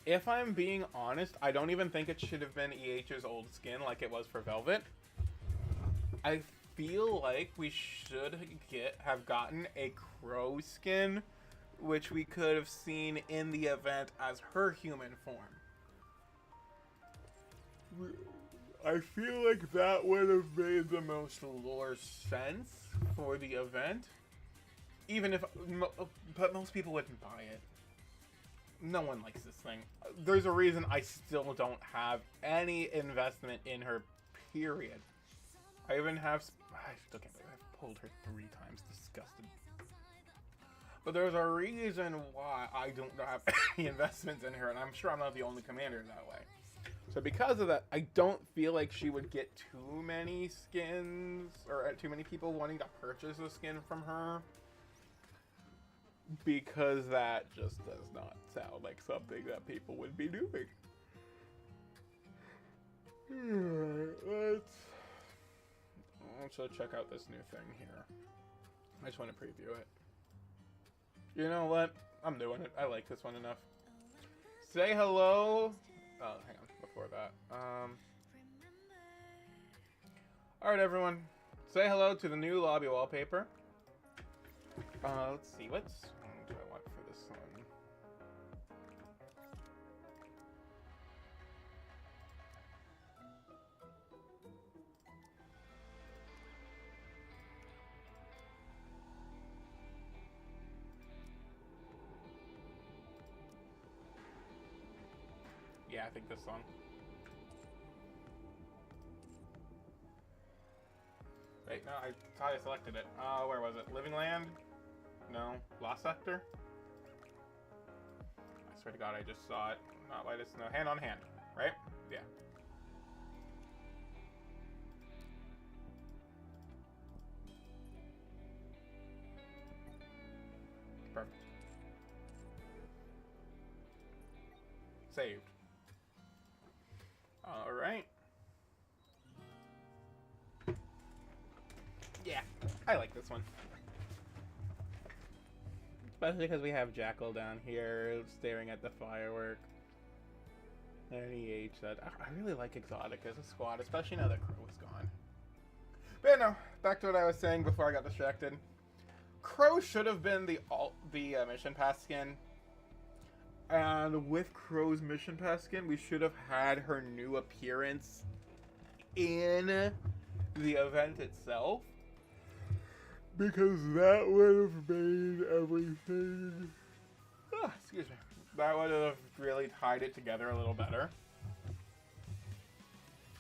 if I'm being honest, I don't even think it should have been EH's old skin like it was for Velvet. I feel like we should have gotten a Crow skin, which we could have seen in the event as her human form. I feel like that would have made the most lore sense for the event. Even if, but most people wouldn't buy it. No one likes this thing. There's a reason I still don't have any investment in her, period. I even have, I still can't believe I've pulled her 3 times, disgusted. But there's a reason why I don't have any investments in her, and I'm sure I'm not the only commander that way. So because of that, I don't feel like she would get too many skins, or too many people wanting to purchase a skin from her. Because that just does not sound like something that people would be doing. Let's check out this new thing here. I just want to preview it. You know what? I'm doing it. I like this one enough. Say hello. Oh, hang on. Before that. Alright, everyone. Say hello to the new lobby wallpaper. Let's see. What do I want for this one? Yeah, I think this song. Wait, no, I thought I selected it. Where was it? Living Land? No. Lost Sector? I swear to God, I just saw it. Not Light as Snow. Hand on Hand, right? Yeah. Perfect. Saved. Alright. Yeah, I like this one. Especially because we have Jackal down here staring at the firework. And EH said, I really like Exotic as a squad, especially now that Crow is gone. But yeah, no, back to what I was saying before I got distracted. Crow should have been the mission pass skin. And with Crow's mission pass skin, we should have had her new appearance in the event itself. Because that would have made everything... excuse me. That would have really tied it together a little better.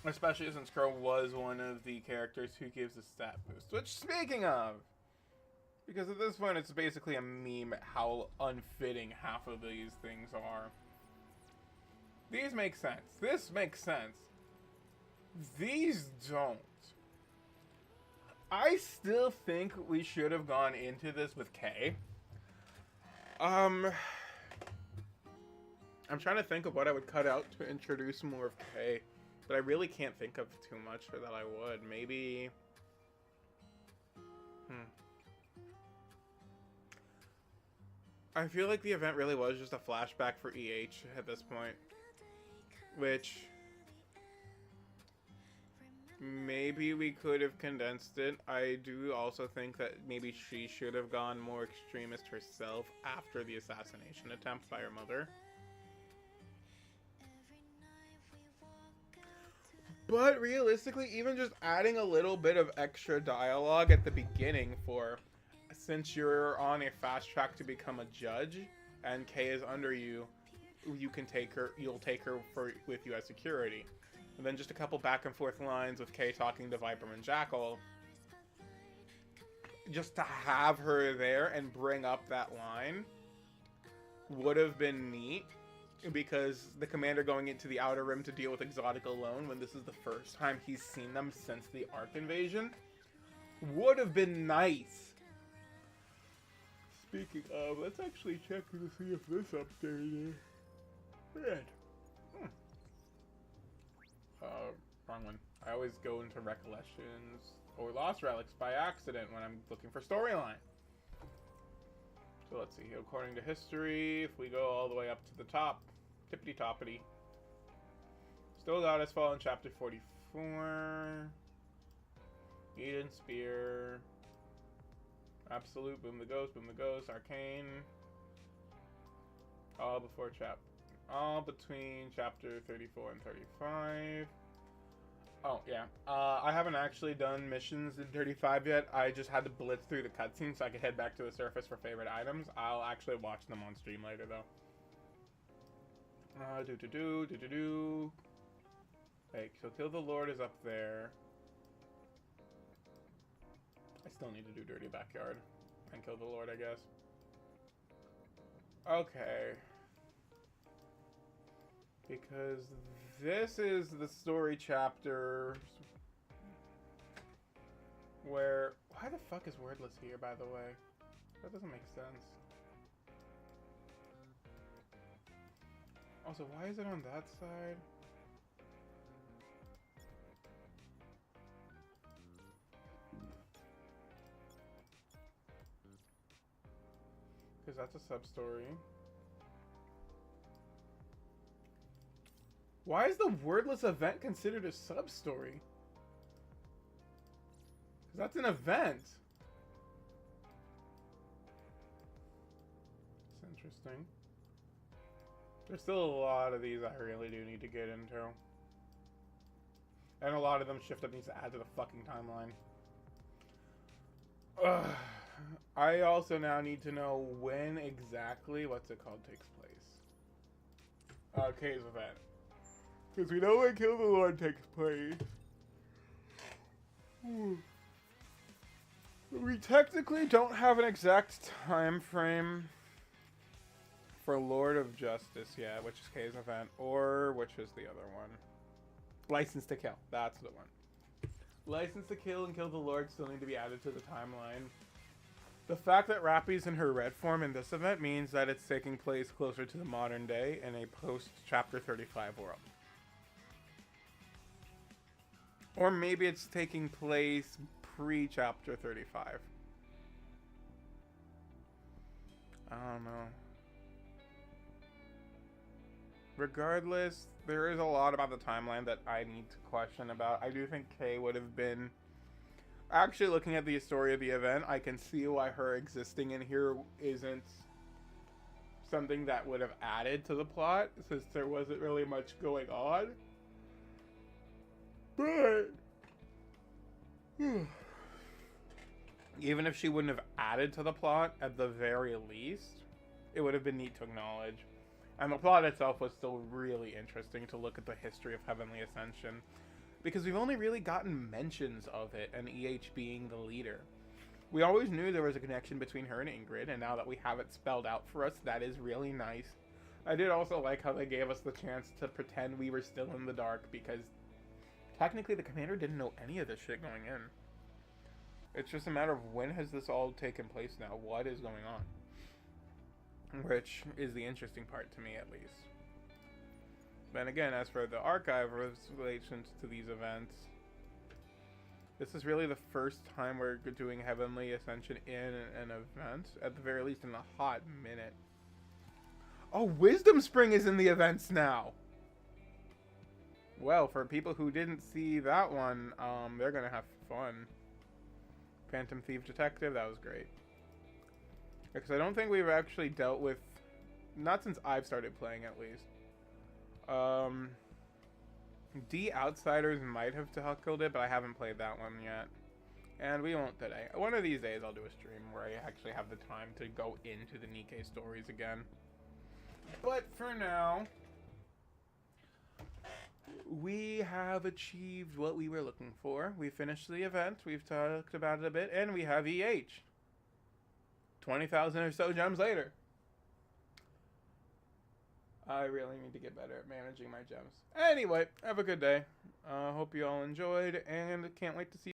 Especially since Crow was one of the characters who gives a stat boost. Which, speaking of... Because at this point, it's basically a meme at how unfitting half of these things are. These make sense. This makes sense. These don't. I still think we should have gone into this with K. I'm trying to think of what I would cut out to introduce more of K. But I really can't think of too much that I would. Maybe... I feel like the event really was just a flashback for EH at this point. Which... maybe we could have condensed it. I do also think that maybe she should have gone more extremist herself after the assassination attempt by her mother. But realistically, even just adding a little bit of extra dialogue at the beginning for... since you're on a fast track to become a judge, and K is under you, you can take her, you'll take her with you as security. And then just a couple back and forth lines with Kay talking to Viper and Jackal. Just to have her there and bring up that line would have been neat, because the commander going into the Outer Rim to deal with Exotic alone when this is the first time he's seen them since the Ark invasion would have been nice. Speaking of, let's actually check to see if this updated. Red. Wrong one. I always go into Recollections or Lost Relics by accident when I'm looking for storyline. So let's see. According to history, if we go all the way up to the top, tippity-toppity. Still Goddess Fall in chapter 44. Eden Spear. Absolute, Boom the Ghost, Arcane. All between chapter 34 and 35. Oh, yeah. I haven't actually done missions in 35 yet. I just had to blitz through the cutscenes so I could head back to the surface for favorite items. I'll actually watch them on stream later, though. Okay, so Kill the Lord is up there. I still need to do Dirty Backyard and Kill the Lord, I guess. Okay. Because this is the story chapter where... Why the fuck is Wordless here, by the way? That doesn't make sense. Also, why is it on that side? Because that's a sub-story. Why is the Wordless event considered a sub-story? Because that's an event. It's interesting. There's still a lot of these I really do need to get into. And a lot of them Shift Up needs to add to the fucking timeline. Ugh. I also now need to know when exactly, what's it called, takes place. Kay's event. Because we know when Kill the Lord takes place. We technically don't have an exact time frame for Lord of Justice yet, which is Kay's event, or which is the other one. License to Kill, that's the one. License to Kill and Kill the Lord still need to be added to the timeline. The fact that Rappy's in her red form in this event means that it's taking place closer to the modern day in a post-Chapter 35 world. Or maybe it's taking place pre-Chapter 35. I don't know. Regardless, there is a lot about the timeline that I need to question about. I do think Kay would have been... Actually, looking at the story of the event, I can see why her existing in here isn't something that would have added to the plot, since there wasn't really much going on. But... even if she wouldn't have added to the plot, at the very least, it would have been neat to acknowledge. And the plot itself was still really interesting to look at the history of Heavenly Ascension. Because we've only really gotten mentions of it, and EH being the leader. We always knew there was a connection between her and Ingrid, and now that we have it spelled out for us, that is really nice. I did also like how they gave us the chance to pretend we were still in the dark, because technically the commander didn't know any of this shit going in. It's just a matter of when has this all taken place now? What is going on? Which is the interesting part to me, at least. Then again, as for the archive relations to these events, this is really the first time we're doing Heavenly Ascension in an event, at the very least in a hot minute. Oh, Wisdom Spring is in the events now! Well, for people who didn't see that one, they're gonna have fun. Phantom Thief Detective, that was great. Because I don't think we've actually dealt with, not since I've started playing at least. D Outsiders might have tackled it, but I haven't played that one yet. And we won't today. One of these days I'll do a stream where I actually have the time to go into the Nikke stories again. But for now, we have achieved what we were looking for. We finished the event, we've talked about it a bit, and we have EH. 20,000 or so gems later. I really need to get better at managing my gems. Anyway, have a good day. Hope you all enjoyed, and can't wait to see